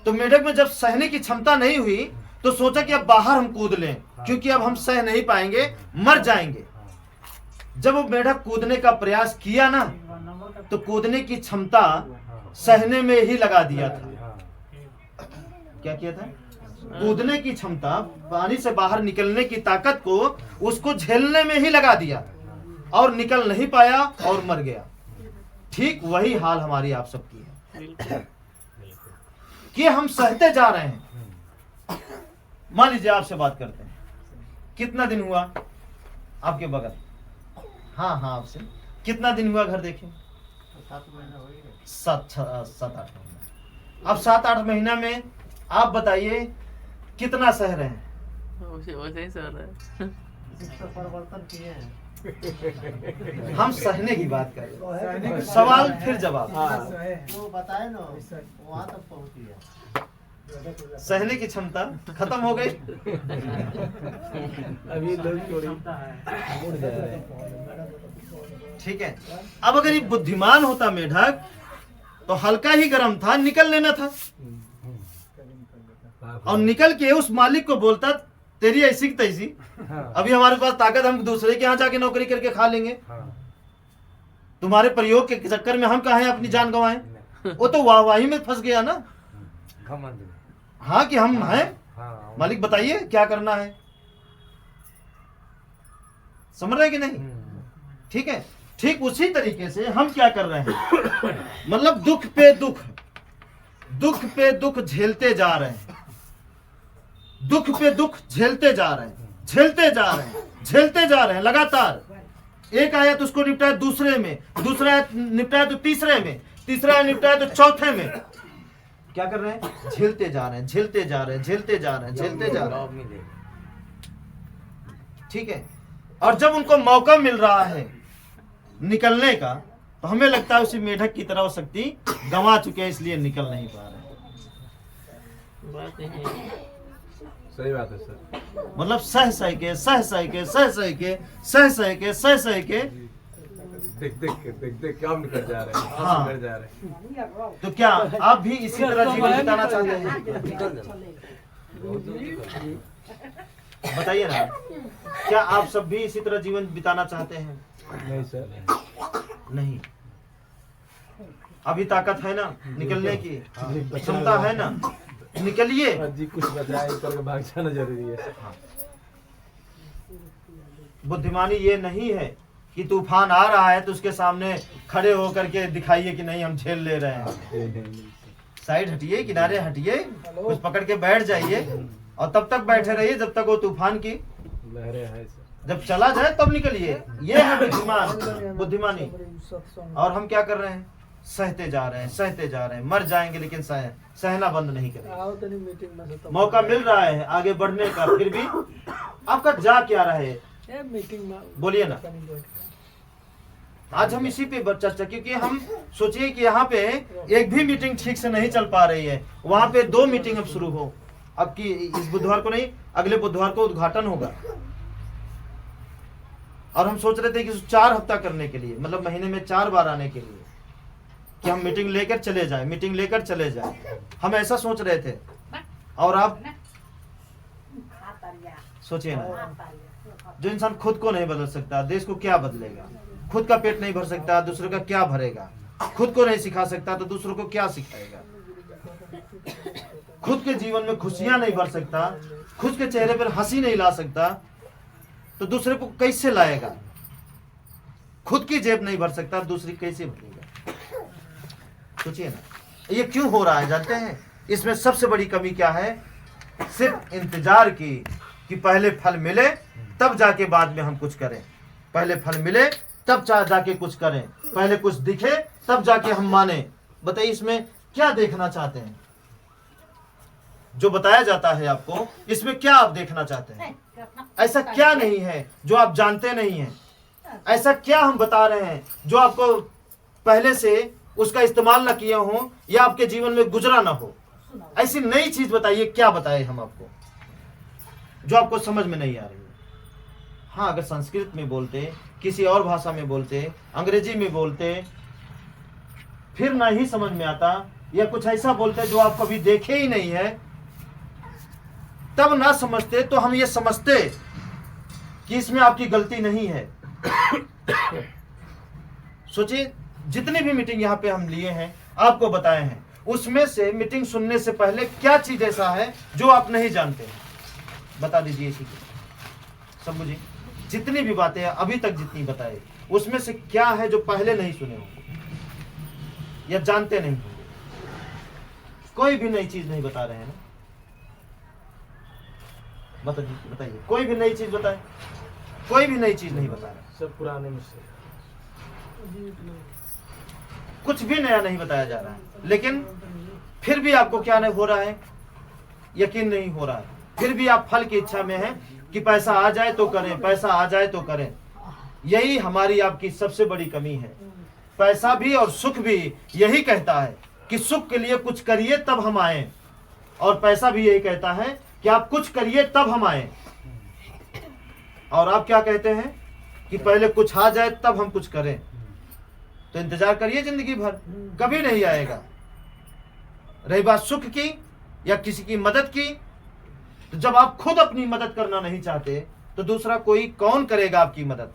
[SPEAKER 1] तो मेढक में जब सहने की क्षमता नहीं हुई तो सोचा कि अब बाहर हम कूद लें, क्योंकि अब हम सह नहीं पाएंगे, मर जाएंगे। जब वो मेढक कूदने का प्रयास किया ना, तो कूदने की क्षमता सहने में ही लगा दिया था। क्या किया था, कूदने की क्षमता, पानी से बाहर निकलने की ताकत को उसको झेलने में ही लगा दिया और निकल नहीं पाया और मर गया। ठीक वही हाल हमारी आप सबकी है कि हम सहते जा रहे हैं। मान लीजिए आपसे बात करते हैं, कितना दिन हुआ आपके बगल, हाँ आपसे कितना दिन हुआ घर देखे? 7-8 महीना। अब 7-8 महीना में आप बताइए कितना सह रहे हैं?
[SPEAKER 2] वैसे ही सह रहा है।
[SPEAKER 1] हम सहने की बात कर रहे हैं, सवाल फिर जवाब।
[SPEAKER 5] वो बताए ना, वहाँ तक पहुँच गया।
[SPEAKER 1] सहने की क्षमता खत्म हो गई।
[SPEAKER 4] अभी लोग थोड़ी मुड़ जा रहे हैं।
[SPEAKER 1] ठीक है, अब अगर ये बुद्धिमान होता मेढक तो हल्का ही गर्म था, निकल लेना था और निकल के उस मालिक को बोलता तेरी ऐसी की तैसी, अभी हमारे पास ताकत, हम दूसरे के यहाँ जाके नौकरी करके खा लेंगे, तुम्हारे प्रयोग के चक्कर में हम कहाँ अपनी जान गंवाएं। वो तो वाहवाही में फंस गया ना, हाँ कि हम हैं, मालिक बताइए क्या करना है, समझ रहे कि नहीं? ठीक है, ठीक उसी तरीके से हम क्या कर रहे हैं, मतलब दुख पे दुख, दुख पे दुख झेलते जा रहे हैं, दुख पे दुख झेलते जा रहे हैं, झेलते जा रहे हैं, झेलते जा रहे हैं लगातार। एक आयत उसको निपटाया दूसरे में, दूसरा आयत निपटाया तो तीसरे में, तीसरा आयत निपटाया तो चौथे में। क्या कर रहे हैं? झेलते जा रहे हैं, झेलते जा रहे हैं, झेलते जा रहे हैं, झेलते जा रहे हैं। ठीक है। और जब उनको मौका मिल रहा है निकलने का, तो हमें लगता है उसी मेढक की तरह वो शक्ति गंवा चुके हैं, इसलिए निकल नहीं पा रहे।
[SPEAKER 2] बात यही है।
[SPEAKER 7] सही बात है सर।
[SPEAKER 1] मतलब सह सह के, सह सह के, सह सह के, सह सह के, सह सह के,
[SPEAKER 7] देख देख के हम निकल जा रहे हैं,
[SPEAKER 1] हाँ।
[SPEAKER 7] निकल जा रहे हैं।
[SPEAKER 1] तो क्या आप भी इसी तरह जीवन बिताना चाहते हैं? बताइए ना, क्या आप सब भी इसी तरह जीवन बिताना चाहते हैं?
[SPEAKER 7] नहीं सर।
[SPEAKER 1] नहीं। अभी ताकत है ना निकलने की, क्षमता है ना, निकलिए।
[SPEAKER 7] जी कुछ बचाए करके भाग जाना जरूरी है।
[SPEAKER 1] बुद्धिमानी ये नहीं है कि तूफान आ रहा है तो उसके सामने खड़े होकर के दिखाइए कि नहीं हम झेल ले रहे हैं। साइड हटिए, किनारे हटिए, कुछ पकड़ के बैठ जाइए और तब तक बैठे रहिए जब तक वो तूफान की
[SPEAKER 7] लहरें हैं सर।
[SPEAKER 1] जब चला जाए तब निकलिए। ये है बुद्धिमानी। और हम क्या कर रहे हैं? सहते जा रहे हैं, सहते जा रहे हैं, मर जाएंगे लेकिन सहना बंद नहीं करेंगे। मौका मिल रहा है आगे बढ़ने का, फिर भी आपका जा क्या रहे? बोलिए ना। आज हम इसी पे चर्चा, क्योंकि हम सोचिए कि यहाँ पे एक भी मीटिंग ठीक से नहीं चल पा रही है, वहां पे 2 मीटिंग अब शुरू हो। अब की इस बुधवार को नहीं, अगले बुधवार को उद्घाटन होगा। और हम सोच रहे थे कि 4 हफ्ता करने के लिए, मतलब महीने में 4 बार आने के लिए, कि हम मीटिंग लेकर चले जाएं, मीटिंग लेकर चले जाएं। हम ऐसा सोच रहे थे। और आप सोचिए ना, जो इंसान खुद को नहीं बदल सकता, देश को क्या बदलेगा? खुद का पेट नहीं भर सकता, दूसरे का क्या भरेगा? खुद को नहीं सिखा सकता तो दूसरों को क्या सिखाएगा? खुद के जीवन में खुशियां नहीं भर सकता, खुद के चेहरे पर हंसी नहीं ला सकता, तो दूसरे को कैसे लाएगा? खुद की जेब नहीं भर सकता, दूसरी कैसे भरेगा? सोचिए ना, ये क्यों हो रहा है जानते हैं? इसमें सबसे बड़ी कमी क्या है? सिर्फ इंतजार की कि पहले फल मिले तब जाके बाद में हम कुछ करें, पहले फल मिले तब जाके कुछ करें, पहले कुछ दिखे तब जाके हम माने। बताइए इसमें क्या देखना चाहते हैं? जो बताया जाता है आपको, इसमें क्या आप देखना चाहते हैं? ऐसा क्या नहीं है जो आप जानते नहीं हैं? ऐसा क्या हम बता रहे हैं जो आपको पहले से उसका इस्तेमाल न किए हो या आपके जीवन में गुजरा ना हो? ऐसी नई चीज बताइए, क्या बताए हम आपको जो आपको समझ में नहीं आ रही है? हाँ, अगर संस्कृत में बोलते, किसी और भाषा में बोलते, अंग्रेजी में बोलते, फिर ना ही समझ में आता, या कुछ ऐसा बोलते जो आप कभी देखे ही नहीं है, तब ना समझते, तो हम ये समझते कि इसमें आपकी गलती नहीं है। सोचिए, जितनी भी मीटिंग यहाँ पे हम लिए हैं, आपको बताए हैं, उसमें से मीटिंग सुनने से पहले क्या चीज ऐसा है जो आप नहीं जानते हैं? बता दीजिए इसी को। शंभू जी, जितनी भी बातें हैं अभी तक जितनी बताई, उसमें से क्या है जो पहले नहीं सुने होंगे या जानते नहीं होंगे? कोई भी नई चीज नहीं बता रहे हैं ना? बताइए, कोई भी नई चीज बताए? कोई भी नई चीज नहीं बता रहे।
[SPEAKER 7] सब पुराने में से
[SPEAKER 1] कुछ भी नया नहीं बताया जा रहा है, लेकिन फिर भी आपको क्या नहीं हो रहा है? यकीन नहीं हो रहा है। फिर भी आप फल की इच्छा में हैं कि पैसा आ जाए तो करें, पैसा आ जाए तो करें। यही हमारी आपकी सबसे बड़ी कमी है। पैसा भी और सुख भी यही कहता है कि सुख के लिए कुछ करिए तब हम आए, और पैसा भी यही कहता है कि आप कुछ करिए तब हम आए। और आप क्या कहते हैं कि पहले कुछ आ जाए तब हम कुछ करें। तो इंतजार करिए जिंदगी भर, कभी नहीं आएगा। रही बात सुख की या किसी की मदद की, तो जब आप खुद अपनी मदद करना नहीं चाहते तो दूसरा कोई कौन करेगा आपकी मदद?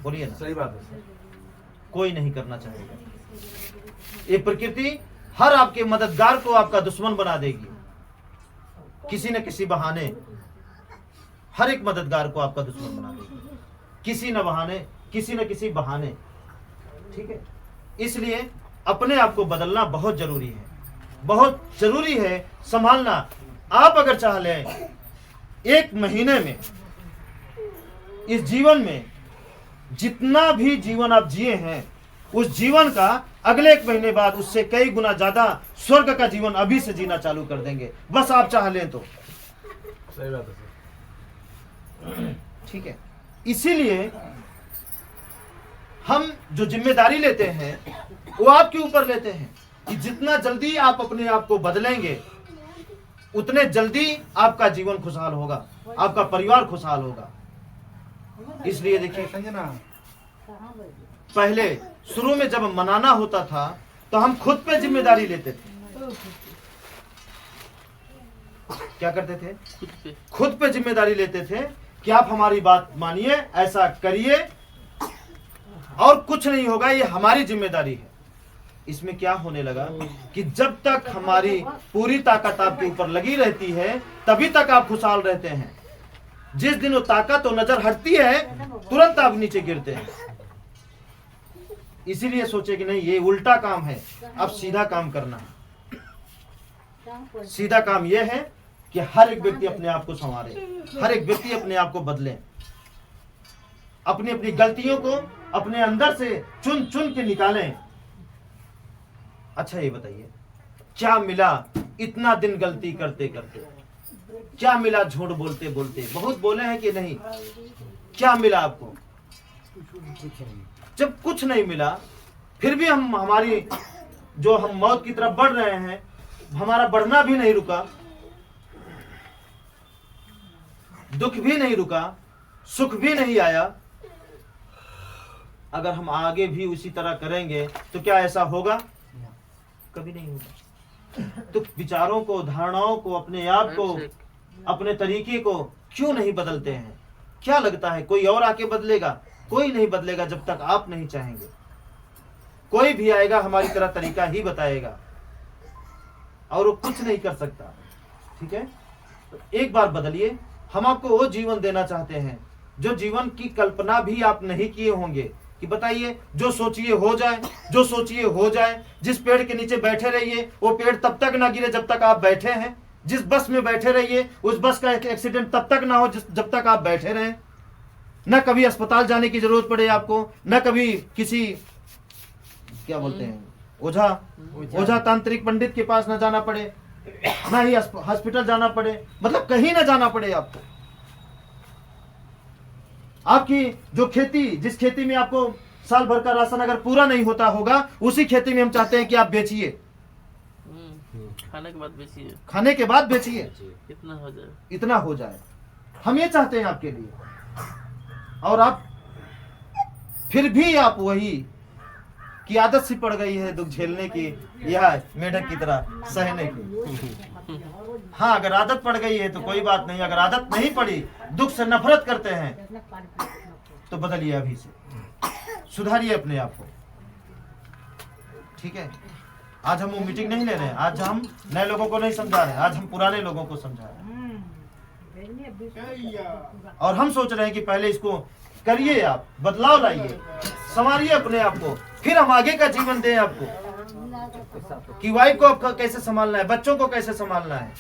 [SPEAKER 1] बोलिए ना।
[SPEAKER 7] सही बात है सर।
[SPEAKER 1] कोई नहीं करना चाहेगा। ये प्रकृति हर आपके मददगार को आपका दुश्मन बना देगी, किसी न किसी बहाने। हर एक मददगार को आपका दुश्मन बना देगी, किसी न बहाने, किसी न किसी बहाने। ठीक है, इसलिए अपने आप को बदलना बहुत जरूरी है, बहुत जरूरी है संभालना। आप अगर चाह लें 1 महीने में इस जीवन में जितना भी जीवन आप जिए हैं, उस जीवन का अगले 1 महीने बाद उससे कई गुना ज्यादा स्वर्ग का जीवन अभी से जीना चालू कर देंगे, बस आप चाह लें तो।
[SPEAKER 7] सही बात है सर।
[SPEAKER 1] ठीक है, इसीलिए हम जो जिम्मेदारी लेते हैं वो आपके ऊपर लेते हैं कि जितना जल्दी आप अपने आप को बदलेंगे उतने जल्दी आपका जीवन खुशहाल होगा, आपका परिवार खुशहाल होगा। इसलिए देखिए, पहले शुरू में जब मनाना होता था तो हम खुद पे जिम्मेदारी लेते थे। क्या करते थे? खुद पे जिम्मेदारी लेते थे कि आप हमारी बात मानिए, ऐसा करिए और कुछ नहीं होगा, ये हमारी जिम्मेदारी है। इसमें क्या होने लगा कि जब तक हमारी पूरी ताकत आपके ऊपर लगी रहती है तभी तक आप खुशहाल रहते हैं। जिस दिन वो ताकत और नजर हटती है तुरंत आप नीचे गिरते हैं। इसीलिए सोचे कि नहीं, ये उल्टा काम है, अब सीधा काम करना है। सीधा काम यह है कि हर एक व्यक्ति अपने आप को संवारे, हर एक व्यक्ति अपने आप को बदले, अपनी अपनी गलतियों को अपने अंदर से चुन चुन के निकालें। अच्छा ये बताइए, क्या मिला इतना दिन गलती करते करते? क्या मिला झूठ बोलते बोलते? बहुत बोले हैं कि नहीं? क्या मिला आपको? जब कुछ नहीं मिला फिर भी हमारी जो हम मौत की तरफ बढ़ रहे हैं, हमारा बढ़ना भी नहीं रुका, दुख भी नहीं रुका, सुख भी नहीं आया। अगर हम आगे भी उसी तरह करेंगे तो क्या ऐसा होगा? कभी नहीं होगा। तो विचारों को, धारणाओं को, अपने आप को, अपने तरीके को क्यों नहीं बदलते हैं? क्या लगता है कोई और आके बदलेगा? कोई नहीं बदलेगा जब तक आप नहीं चाहेंगे। कोई भी आएगा हमारी तरह तरीका ही बताएगा और वो कुछ नहीं कर सकता। ठीक है, तो एक बार बदलिए। हम आपको वो जीवन देना चाहते हैं जो जीवन की कल्पना भी आप नहीं किए होंगे। कि बताइए, जो सोचिए हो जाए, जो सोचिए हो जाए। जिस पेड़ के नीचे बैठे रहिए वो पेड़ तब तक ना गिरे जब तक आप बैठे हैं। जिस बस में बैठे रहिए उस बस का एक्सीडेंट तब तक ना हो जब तक आप बैठे रहें। न कभी अस्पताल जाने की जरूरत पड़े आपको, न कभी किसी क्या बोलते हैं ओझा तांत्रिक पंडित के पास न जाना पड़े, ना ही हॉस्पिटल जाना पड़े, मतलब कहीं ना जाना पड़े आपको। आपकी जो खेती, जिस खेती में आपको साल भर का राशन अगर पूरा नहीं होता होगा, उसी खेती में हम चाहते हैं कि आप बेचिए।
[SPEAKER 2] खाने के बाद बेचिए,
[SPEAKER 1] खाने के बाद बेचिए,
[SPEAKER 2] इतना हो जाए,
[SPEAKER 1] इतना हो जाए। हम ये चाहते हैं आपके लिए। और आप फिर भी आप वही की आदत सी पड़ गई है दुख झेलने की, यह मेढक की तरह सहने की। हाँ, अगर आदत पड़ गई है तो कोई बात नहीं। अगर आदत नहीं पड़ी, दुख से नफरत करते हैं, तो बदलिए अभी से, सुधारिए अपने आप को। ठीक है, आज हम वो मीटिंग नहीं ले रहे हैं, आज हम नए लोगों को नहीं समझा रहे हैं, आज हम पुराने लोगों को समझा रहे हैं। और हम सोच रहे हैं कि पहले इसको करिए, आप बदलाव लाइए, संवारिए अपने आप को, फिर हम आगे का जीवन दें आपको। कि वाइफ को आपका कैसे संभालना है, बच्चों को कैसे संभालना है,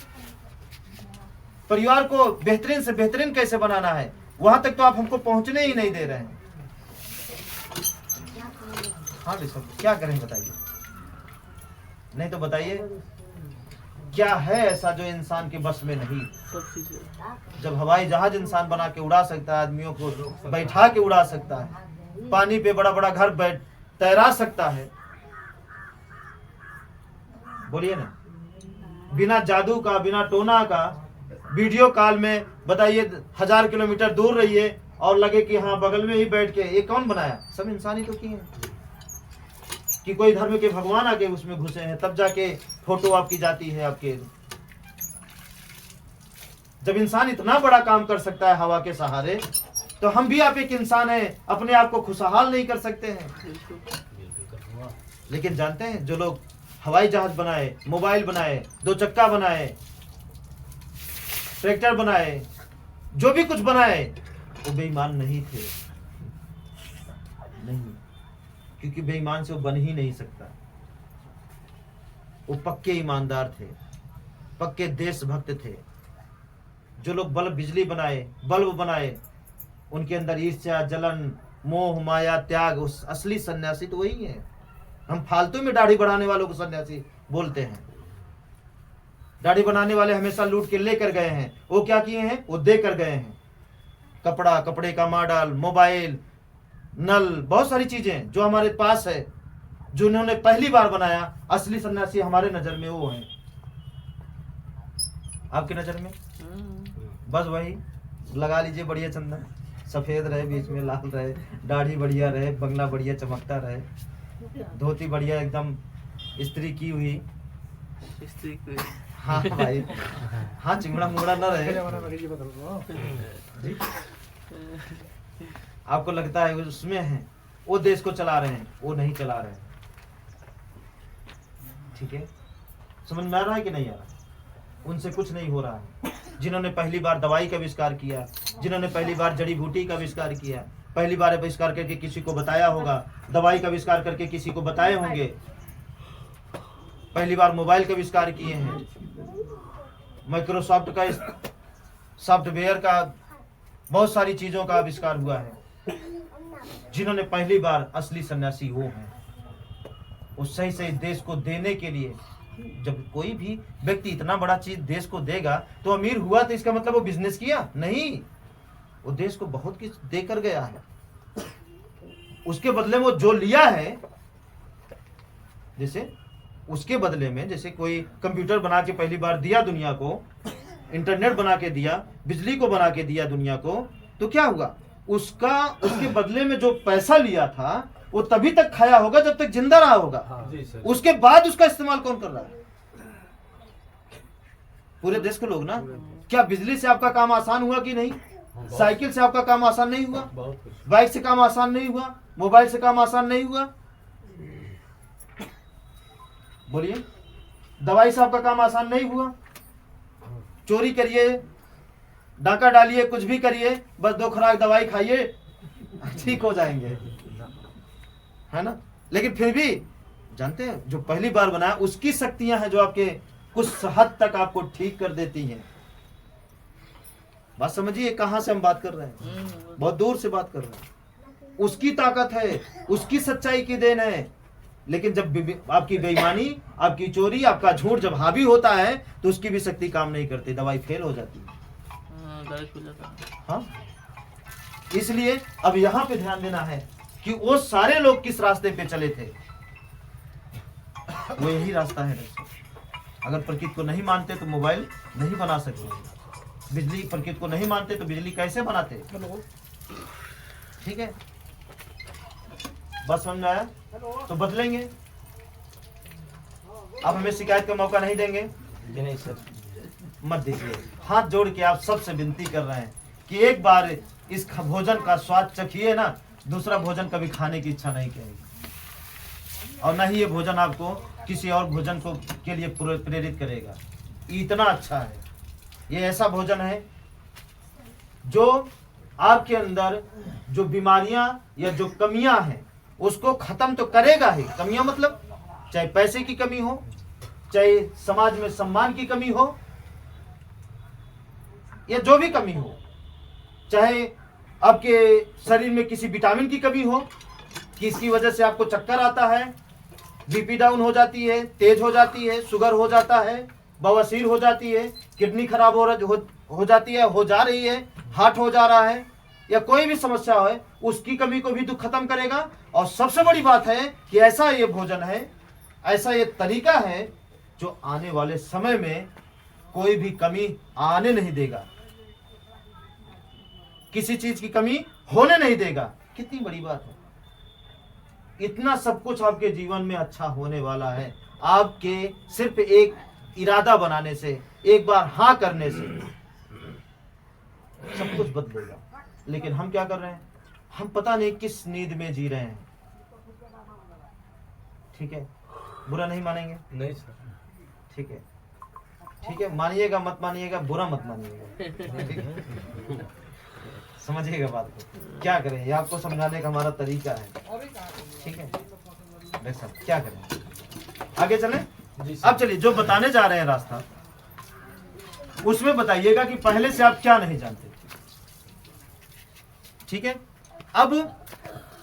[SPEAKER 1] परिवार को बेहतरीन से बेहतरीन कैसे बनाना है, वहां तक तो आप हमको पहुंचने ही नहीं दे रहे हैं। हाँ भी सब क्या करें बताइए? नहीं तो बताइए, क्या है ऐसा जो इंसान के बस में नहीं?
[SPEAKER 2] सब चीजें।
[SPEAKER 1] जब हवाई जहाज इंसान बना के उड़ा सकता है, आदमियों को बैठा के उड़ा सकता है, पानी पे बड़ा बड़ा घर बैठ तैरा सकता है, बोलिए ना, बिना जादू का, बिना टोना का, वीडियो कॉल में बताइए 1000 किलोमीटर दूर रहिए और लगे कि हाँ बगल में ही बैठ के। ये कौन बनाया? सब इंसान ही तो किए हैं। कि कोई धर्म के भगवान आके उसमें घुसे हैं तब जाके फोटो आपकी जाती है आपके। जब इंसान इतना बड़ा काम कर सकता है हवा के सहारे, तो हम भी आप एक इंसान है, अपने आप को खुशहाल नहीं कर सकते हैं? लेकिन जानते हैं, जो लोग हवाई जहाज बनाए, मोबाइल बनाए, 2 चक्का बनाए, ट्रैक्टर बनाए, जो भी कुछ बनाए, वो बेईमान नहीं थे। नहीं, क्योंकि बेईमान से वो बन ही नहीं सकता। वो पक्के ईमानदार थे, पक्के देशभक्त थे। जो लोग बल्ब बनाए, उनके अंदर ईर्ष्या, जलन, मोह, माया, त्याग, उस असली सन्यासी तो वही है। हम फालतू में दाढ़ी बढ़ाने वालों को सन्यासी बोलते हैं। दाढ़ी बनाने वाले हमेशा लूट के लेकर गए हैं। वो क्या किए हैं? वो दे कर गए हैं। कपड़ा, कपड़े का मॉडल, मोबाइल, नल, बहुत सारी चीजें जो हमारे पास है, जो उन्होंने पहली बार बनाया। असली सन्यासी हमारे नजर में वो है। आपकी नजर में बस वही लगा लीजिए, बढ़िया चंदन, सफेद रहे, बीच में लाल रहे, दाढ़ी बढ़िया रहे, बंगला बढ़िया चमकता रहे, धोती बढ़िया एकदम इस्त्री की हुई।
[SPEAKER 2] स्त्री को
[SPEAKER 1] हाँ भाई, हाँ चिंगड़ा मुंगड़ा न रहे। आपको लगता है उसमें है, वो देश को चला रहे हैं, वो नहीं चला रहे हैं। ठीक है, समझ में आ रहा है कि नहीं आ रहा? उनसे कुछ नहीं हो रहा है। जिन्होंने पहली बार दवाई का आविष्कार किया, जिन्होंने पहली बार जड़ी बूटी का आविष्कार किया, पहली बार आविष्कार करके किसी को बताया होगा, दवाई का आविष्कार करके किसी को बताए होंगे, पहली बार मोबाइल का आविष्कार किए हैं, माइक्रोसॉफ्ट का सॉफ्टवेयर का, बहुत सारी चीजों का आविष्कार हुआ है। जिन्होंने पहली बार असली सन्यासी वो हैं। उस सही सही देश को देने के लिए, जब कोई भी व्यक्ति इतना बड़ा चीज देश को देगा तो अमीर हुआ तो इसका मतलब वो बिजनेस किया नहीं, वो देश को बहुत कुछ देकर गया है। उसके बदले में वो जो लिया है, जैसे उसके बदले में, जैसे कोई कंप्यूटर बना के पहली बार दिया दुनिया को, इंटरनेट बना के दिया, बिजली को बना के दिया दुनिया को, तो क्या हुआ? उसके बदले में जो पैसा लिया था वो तभी तक खाया होगा जब तक जिंदा रहा होगा।
[SPEAKER 7] जी सर।
[SPEAKER 1] उसके बाद उसका इस्तेमाल कौन कर रहा है? पूरे देश के लोग ना। क्या बिजली से आपका काम आसान हुआ कि नहीं? साइकिल से आपका काम आसान नहीं हुआ?
[SPEAKER 7] बहुत कुछ।
[SPEAKER 1] बाइक से काम आसान नहीं हुआ? मोबाइल से काम आसान नहीं हुआ? बोलिए, दवाई से आपका काम आसान नहीं हुआ? चोरी करिए, डाका डालिए, कुछ भी करिए, बस 2 खुराक दवाई खाइए, ठीक हो जाएंगे, है ना? लेकिन फिर भी जानते हैं, जो पहली बार बनाया उसकी शक्तियां हैं जो आपके कुछ हद तक आपको ठीक कर देती हैं। बात समझिए कहां से हम बात कर रहे हैं, बहुत दूर से बात कर रहे हैं। उसकी ताकत है, उसकी सच्चाई की देन है। लेकिन जब आपकी बेईमानी, आपकी चोरी, आपका झूठ जब हावी होता है तो उसकी भी शक्ति काम नहीं करती, दवाई फेल हो जाती है। हाँ, इसलिए अब यहाँ पे ध्यान देना है कि वो सारे लोग किस रास्ते पे चले थे। वो यही रास्ता है। अगर प्रकृति को नहीं मानते तो मोबाइल नहीं बना सकते, बिजली प्रकृति को नहीं मानते तो बिजली कैसे बनाते? ठीक है, बस समझ में आया? तो बदलेंगे। आप हमें शिकायत का मौका नहीं देंगे?
[SPEAKER 3] नहीं सर,
[SPEAKER 1] मत दीजिए। हाथ जोड़ के आप सबसे विनती कर रहे हैं कि एक बार इस भोजन का स्वाद चखिए ना, दूसरा भोजन कभी खाने की इच्छा नहीं करेगी, और न ही ये भोजन आपको किसी और भोजन को के लिए प्रेरित करेगा। इतना अच्छा है ये, ऐसा भोजन है जो आपके अंदर जो बीमारियां या जो कमियां हैं उसको खत्म तो करेगा ही। कमियां मतलब चाहे पैसे की कमी हो, चाहे समाज में सम्मान की कमी हो, या जो भी कमी हो, चाहे आपके शरीर में किसी विटामिन की कमी हो कि इसकी वजह से आपको चक्कर आता है, बीपी डाउन हो जाती है, तेज हो जाती है, शुगर हो जाता है, बवासीर हो जाती है, किडनी खराब हो जाती है, हो जा रही है, हार्ट हो जा रहा है, या कोई भी समस्या है, उसकी कमी को भी दुख खत्म करेगा। और सबसे बड़ी बात है कि ऐसा ये भोजन है, ऐसा ये तरीका है जो आने वाले समय में कोई भी कमी आने नहीं देगा, किसी चीज की कमी होने नहीं देगा। कितनी बड़ी बात है। इतना सब कुछ आपके जीवन में अच्छा होने वाला है, आपके सिर्फ एक इरादा बनाने से, एक बार हाँ करने से सब कुछ बदलेगा। लेकिन हम क्या कर रहे हैं? हम पता नहीं किस नींद में जी रहे हैं। ठीक है, बुरा नहीं मानेंगे?
[SPEAKER 7] नहीं सर।
[SPEAKER 1] ठीक है, ठीक है, मानिएगा मत मानिएगा, बुरा मत मानिएगा। समझिएगा बात को। क्या करें, ये आपको समझाने का हमारा तरीका है। ठीक है, क्या करें, आगे चलें। अब चलिए जो बताने जा रहे हैं रास्ता, उसमें बताइएगा कि पहले से आप क्या नहीं जानते। ठीक है, अब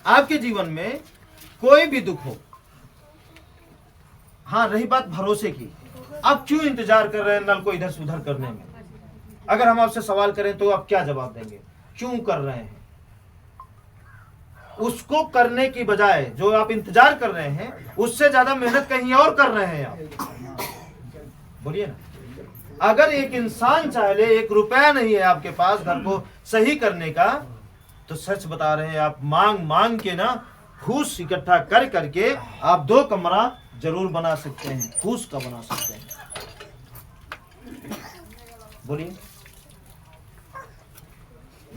[SPEAKER 1] आपके जीवन में कोई भी दुख हो, हाँ रही बात भरोसे की, आप क्यों इंतजार कर रहे हैं नल को इधर से उधर करने में? अगर हम आपसे सवाल करें तो आप क्या जवाब देंगे? क्यों कर रहे हैं? उसको करने की बजाय जो आप इंतजार कर रहे हैं उससे ज्यादा मेहनत कहीं और कर रहे हैं आप। बोलिए ना, अगर एक इंसान चाहे ले, 1 रुपया नहीं है आपके पास घर को सही करने का, तो सच बता रहे हैं आप मांग मांग के ना फूस इकट्ठा कर करके आप 2 कमरा जरूर बना सकते हैं, फूस का बना सकते हैं। बोलिए,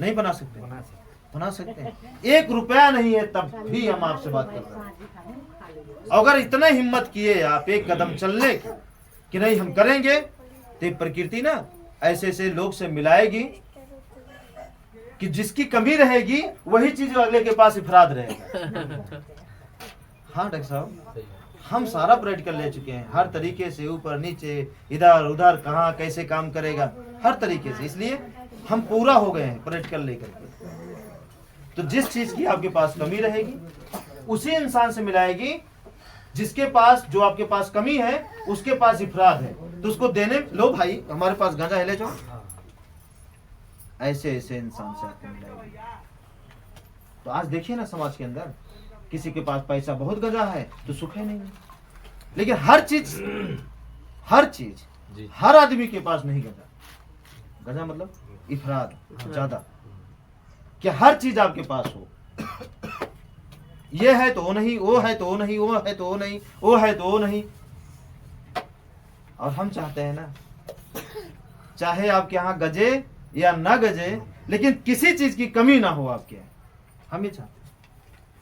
[SPEAKER 1] नहीं बना सकते? बना सकते हैं। 1 रुपया नहीं है तब भी हम आपसे बात कर रहे हैं। अगर इतना हिम्मत किए आप एक कदम चलने की कि नहीं हम करेंगे, तो प्रकृति ना ऐसे ऐसे लोग से मिलाएगी कि जिसकी कमी रहेगी वही चीज अगले के पास इफराद रहेगा। हाँ डॉक्टर साहब, हम सारा प्रैक्टिकल ले चुके हैं, हर तरीके से, ऊपर नीचे इधर उधर कहाँ कैसे काम करेगा, हर तरीके से, इसलिए हम पूरा हो गए हैं प्रैक्टिकल लेकर के। तो जिस चीज की आपके पास कमी रहेगी उसी इंसान से मिलाएगी जिसके पास, जो आपके पास कमी है उसके पास इफराद है, तो उसको देने, लो भाई हमारे पास गांजा है ले जाओ, ऐसे ऐसे इंसान से आपको मिलाएगी। तो आज देखिए ना समाज के अंदर किसी के पास पैसा बहुत गजा है तो सुख है नहीं, लेकिन हर चीज हर आदमी के पास नहीं गजा। गजा मतलब इफराद, ज्यादा, कि हर चीज आपके पास हो। ये है तो वो नहीं, वो है तो वो नहीं, वो है तो वो नहीं, वो है तो वो नहीं। और हम चाहते हैं ना, चाहे आपके यहाँ गजे या ना गजे, लेकिन किसी चीज की कमी ना हो आपके यहाँ, हम ये चाहते हैं।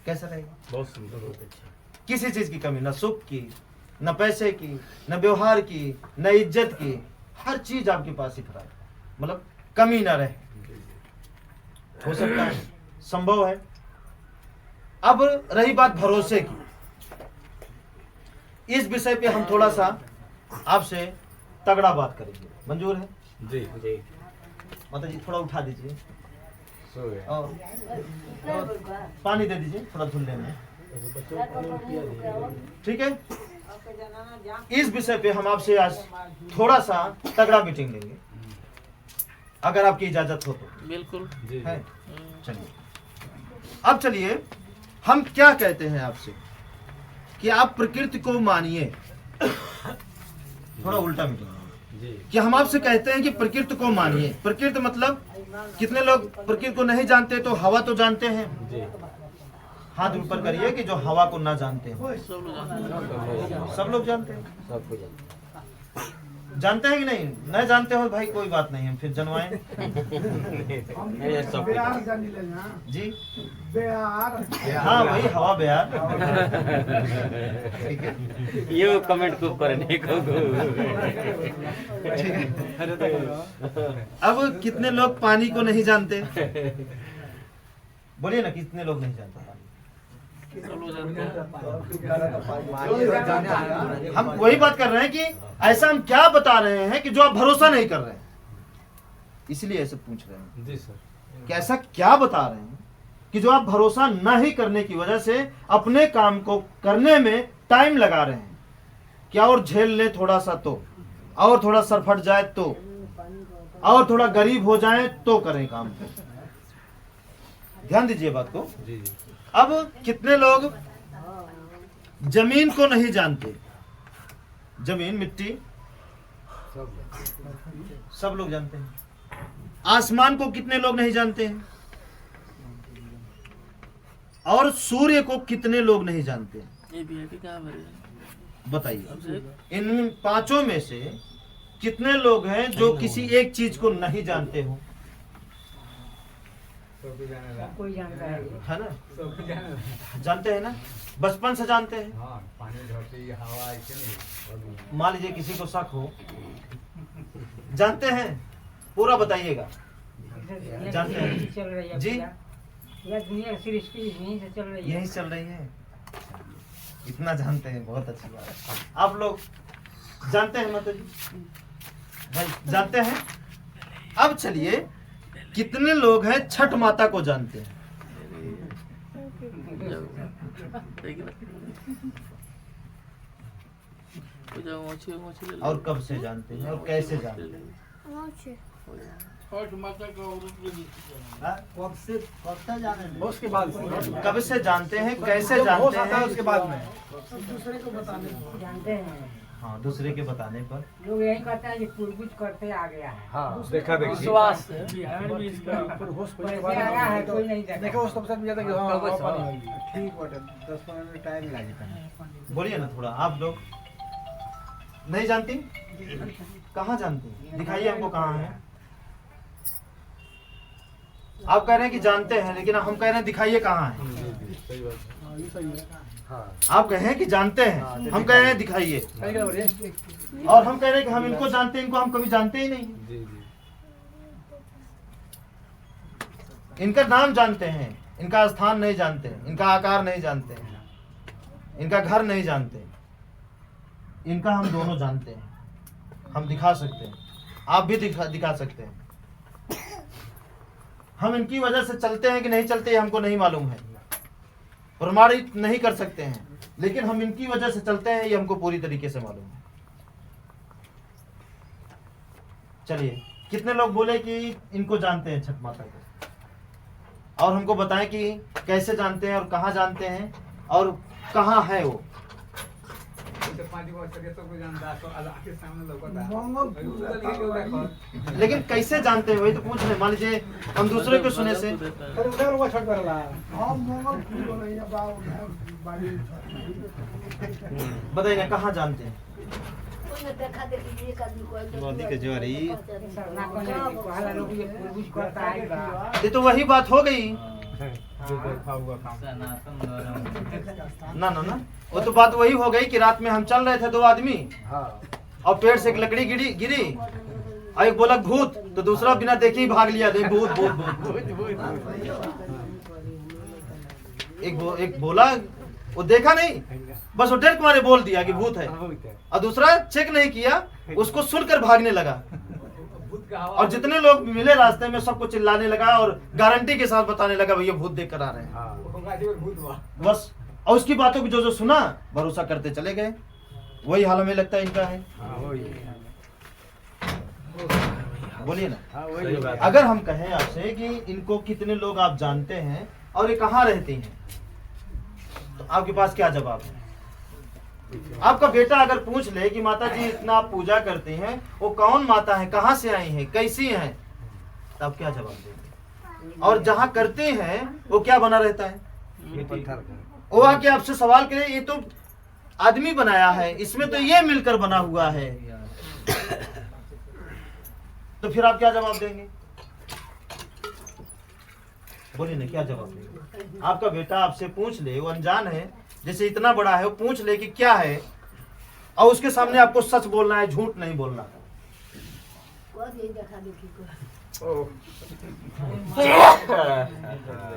[SPEAKER 1] कैसा रहेगा?
[SPEAKER 7] बहुत सुंदर, बहुत अच्छा।
[SPEAKER 1] किसी चीज की कमी, न सुख की, न पैसे की, न व्यवहार की, न इज्जत की, हर चीज आपके पास इफराद, मतलब कमी ना रहे। हो सकता है, संभव है। अब रही बात भरोसे की, इस विषय पे हम थोड़ा सा आपसे तगड़ा बात करेंगे, मंजूर है?
[SPEAKER 7] जी जी।
[SPEAKER 1] माता जी थोड़ा उठा दीजिए
[SPEAKER 7] सो गया।
[SPEAKER 1] और पानी दे दीजिए थोड़ा धुलने में, ठीक है? इस विषय पे हम आपसे आज थोड़ा सा तगड़ा मीटिंग लेंगे, अगर आपकी इजाजत हो तो।
[SPEAKER 2] बिल्कुल
[SPEAKER 1] है? चलिए, अब चलिए हम क्या कहते हैं आपसे कि आप प्रकृति को मानिए। थोड़ा उल्टा मीटिंग कि हम आपसे कहते हैं कि प्रकृति को मानिए। प्रकृति मतलब कितने लोग प्रकृति को नहीं जानते? तो हवा तो जानते हैं, हाथ ऊपर करिए कि जो हवा को ना जानते हैं। सब लोग जानते हैं, जानते हैं कि नहीं? नहीं जानते हो भाई कोई बात नहीं, हम फिर जनवाएं जी। हाँ भाई हवा बिहार, ठीक है,
[SPEAKER 3] ये कमेंट को करने को।
[SPEAKER 1] ठीक है। अब कितने लोग पानी को नहीं जानते? बोलिए ना, कितने लोग नहीं जानते? हम वही बात कर रहे हैं कि ऐसा हम क्या बता रहे हैं कि जो आप भरोसा नहीं कर रहे हैं, इसलिए ऐसे पूछ रहे हैं
[SPEAKER 7] जी सर।
[SPEAKER 1] कि ऐसा क्या बता रहे हैं कि जो आप भरोसा नहीं करने की वजह से अपने काम को करने में टाइम लगा रहे हैं, क्या और झेल ले थोड़ा सा तो, और थोड़ा सर फट जाए तो, और थोड़ा गरीब हो जाए तो करें काम। ध्यान दीजिए बात को।
[SPEAKER 7] जी जी।
[SPEAKER 1] अब कितने लोग जमीन को नहीं जानते? जमीन, मिट्टी सब लोग जानते हैं। आसमान को कितने लोग नहीं जानते हैं? और सूर्य को कितने लोग नहीं जानते हैं?
[SPEAKER 2] ये भी है कि क्या भरे?
[SPEAKER 1] बताइए, इन पांचों में से कितने लोग हैं जो किसी एक चीज को नहीं जानते हो?
[SPEAKER 4] कोई जानता
[SPEAKER 1] है ना? जानते हैं ना, बचपन से जानते हैं।
[SPEAKER 7] हाँ, पानी धरती हवा ऐसे नहीं।
[SPEAKER 1] मान लीजिए किसी को शक हो, जानते हैं? पूरा बताइएगा। जानते हैं
[SPEAKER 4] चल रही है
[SPEAKER 1] जी?
[SPEAKER 4] यह दुनिया की सृष्टि यहीं से चल रही है।
[SPEAKER 1] यही चल रही है, इतना जानते हैं, बहुत अच्छी बात है। आप लोग जानते हैं माता जी? भाई जानते हैं? अब चलिए, कितने लोग हैं छठ माता को जानते हैं? और कब से जानते हैं और कैसे जानते हैं?
[SPEAKER 5] कब से जाने में?
[SPEAKER 4] उसके बाद से
[SPEAKER 1] कब से जानते हैं, कैसे जानते हैं?
[SPEAKER 4] उसके बाद में
[SPEAKER 5] दूसरे को बताने को।
[SPEAKER 8] जानते हैं
[SPEAKER 1] हाँ, दूसरे के बताने पर।
[SPEAKER 8] लोग यही कहते हैं कि पूर्वज करते आ गया है।
[SPEAKER 7] हाँ देखा देखी
[SPEAKER 2] विश्वास है।
[SPEAKER 4] बिहार में इसका ऊपर होश पड़ने के
[SPEAKER 8] कैसे आया है कोई नहीं
[SPEAKER 4] देखो
[SPEAKER 8] देखा।
[SPEAKER 4] उस तब से ज्यादा कि हाँ
[SPEAKER 3] कब से?
[SPEAKER 4] पानी आएगी। ठीक बात है 10-15 मिनट टाइम लगता है।
[SPEAKER 1] बोलिए ना थोड़ा, आप लोग नहीं जानती? कहाँ जानती? दिखाइए हमको कहाँ है। आप कह रहे हैं कि जानते हैं, लेकिन हम कह रहे हैं दिखाइए कहाँ है।
[SPEAKER 7] सही बात है।
[SPEAKER 4] हाँ ये सही है।
[SPEAKER 7] हाँ
[SPEAKER 1] आप कह रहे हैं कि जानते हैं, हम कह रहे हैं दिखाइए।
[SPEAKER 4] सही कह रहे हैं।
[SPEAKER 1] और हम कह रहे हैं कि हम इनको जानते हैं, इनको हम कभी जानते ही नहीं।
[SPEAKER 7] जी जी
[SPEAKER 1] इनका नाम जानते हैं, इनका स्थान नहीं जानते हैं, इनका आकार नहीं जानते हैं, इनका घर नहीं जानते। इनका हम दोनों जानते हैं, हम दिखा सकते हैं, आप भी दिखा सकते हैं। हम इनकी वजह से चलते हैं कि नहीं चलते ये हमको नहीं मालूम है, प्रमाणित नहीं कर सकते हैं, लेकिन हम इनकी वजह से चलते हैं ये हमको पूरी तरीके से मालूम है। चलिए, कितने लोग बोले कि इनको जानते हैं छठ माता को, और हमको बताएं कि कैसे जानते हैं और कहाँ जानते हैं और कहाँ है वो। लेकिन कैसे जानते हैं वही तो पूछ रहे। मान लीजिए हम दूसरे को सुने से,
[SPEAKER 4] अरे उधर वो छठ कर रहा है।
[SPEAKER 5] हम मंगल फूल को नहीं बाड़ी
[SPEAKER 1] बताइए ना कहाँ जानते हैं?
[SPEAKER 8] सरना को नहीं कहला लोग ये पूर्वज करता आएगा।
[SPEAKER 1] ये तो वही बात हो गई।
[SPEAKER 7] जो देखा हुआ काम
[SPEAKER 3] सनातन
[SPEAKER 1] ना ना ना, वो तो बात वही हो गई कि रात में हम चल रहे थे दो आदमी,
[SPEAKER 7] हाँ
[SPEAKER 1] और पेड़ से एक लकड़ी गिरी और एक बोला भूत, तो दूसरा बिना देखे ही भाग लिया, नहीं भूत भूत भूत। एक बोला, वो देखा नहीं, बस वो डर के मारे बोल दिया कि भूत है, और दूसरा चेक नहीं किया, उसको सुनकर भागने लगा। और जितने लोग मिले रास्ते में सबको चिल्लाने लगा और गारंटी के साथ बताने लगा भैया भूत देख कर आ रहे हैं। बस, और उसकी बातों को जो सुना भरोसा करते चले गए। वही हाल हमें लगता है इनका है। बोलिए ना,
[SPEAKER 7] सही बात है।
[SPEAKER 1] अगर हम कहें आपसे कि इनको कितने लोग आप जानते हैं और ये कहाँ रहती हैं, तो आपके पास क्या जवाब है? आपका बेटा अगर पूछ ले कि माता जी इतना आप पूजा करती हैं, वो कौन माता है, कहाँ से आई हैं, कैसी हैं, तो आप क्या जवाब देंगे? और जहाँ करते हैं वो क्या बना रहता है? वो आके आपसे सवाल करे, ये तो आदमी बनाया है, इसमें तो ये मिलकर बना हुआ है, तो फिर आप क्या जवाब देंगे? बोलिए ना, क्या जवाब देंगे? आपका बेटा आपसे पूछ ले, वो अनजान है, जैसे इतना बड़ा है, वो पूछ ले कि क्या है, और उसके सामने आपको सच बोलना है, झूठ नहीं बोलना।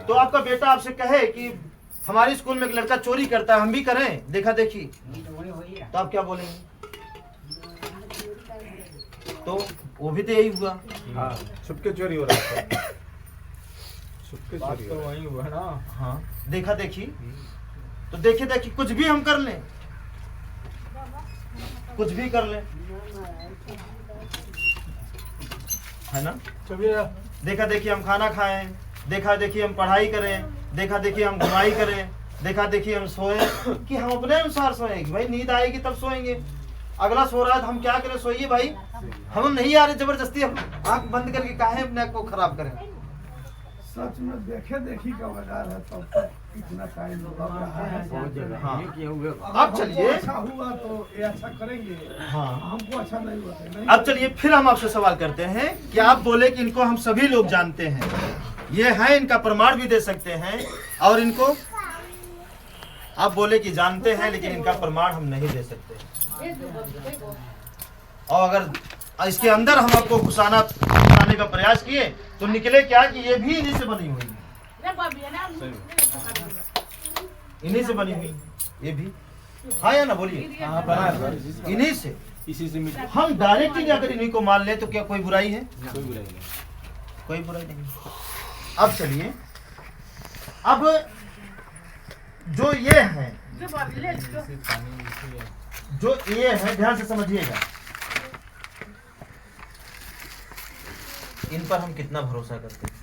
[SPEAKER 1] तो आपका बेटा आपसे कहे कि हमारे स्कूल में एक लड़का चोरी करता है, हम भी करें देखा देखी, तो आप क्या बोलेंगे? तो वो भी तो यही हुआ।
[SPEAKER 7] हाँ छुपके चोरी हो रहा है। छुपके
[SPEAKER 4] बात
[SPEAKER 7] चोरी
[SPEAKER 4] तो
[SPEAKER 7] हो रहा है।
[SPEAKER 4] वही हुआ है ना।
[SPEAKER 1] हाँ, देखा देखी, तो देखे देखी कुछ भी हम कर लें, कुछ भी कर लें, है ना? देखा देखी हम खाना खाएं, देखा देखी हम पढ़ाई करें, देखा देखी हम घुमाई करें, देखा देखी हम सोए, कि हम अपने अनुसार सोएंगे। भाई नींद आएगी तब सोएंगे, अगला सो रहा है तो हम क्या करें? सोइए भाई, हम नहीं आ रहे जबरदस्ती, हम आंख बंद करके काहे अपने आप को खराब करें?
[SPEAKER 5] सच में देखे देखी का बाजार है, तब तक इतना टाइम लग रहा है।
[SPEAKER 1] हाँ, अब चलिए,
[SPEAKER 5] अच्छा हुआ तो ये अच्छा करेंगे,
[SPEAKER 1] हाँ,
[SPEAKER 5] हमको अच्छा नहीं होता नहीं।
[SPEAKER 1] अब चलिए फिर हम आपसे सवाल करते हैं कि आप बोले कि इनको हम सभी लोग जानते हैं, ये है, इनका प्रमाण भी दे सकते हैं, और इनको आप बोले कि जानते हैं लेकिन इनका प्रमाण हम नहीं दे सकते। और अगर इसके अंदर हम आपको घुसाने का प्रयास किए तो निकले क्या कि ये भी इन्हीं से बनी हुई है, इन्हीं से बनी हुई ये भी। हाँ या ना बोलिए, इन्हीं से।
[SPEAKER 9] इसी से मिट
[SPEAKER 1] हम डायरेक्टली अगर इन्हीं को मान ले तो क्या कोई बुराई है?
[SPEAKER 9] कोई बुराई नहीं।
[SPEAKER 1] कोई बुराई नहीं। अब चलिए, अब जो ये है, जो ये है, ध्यान से समझिएगा, इन पर हम कितना भरोसा करते हैं।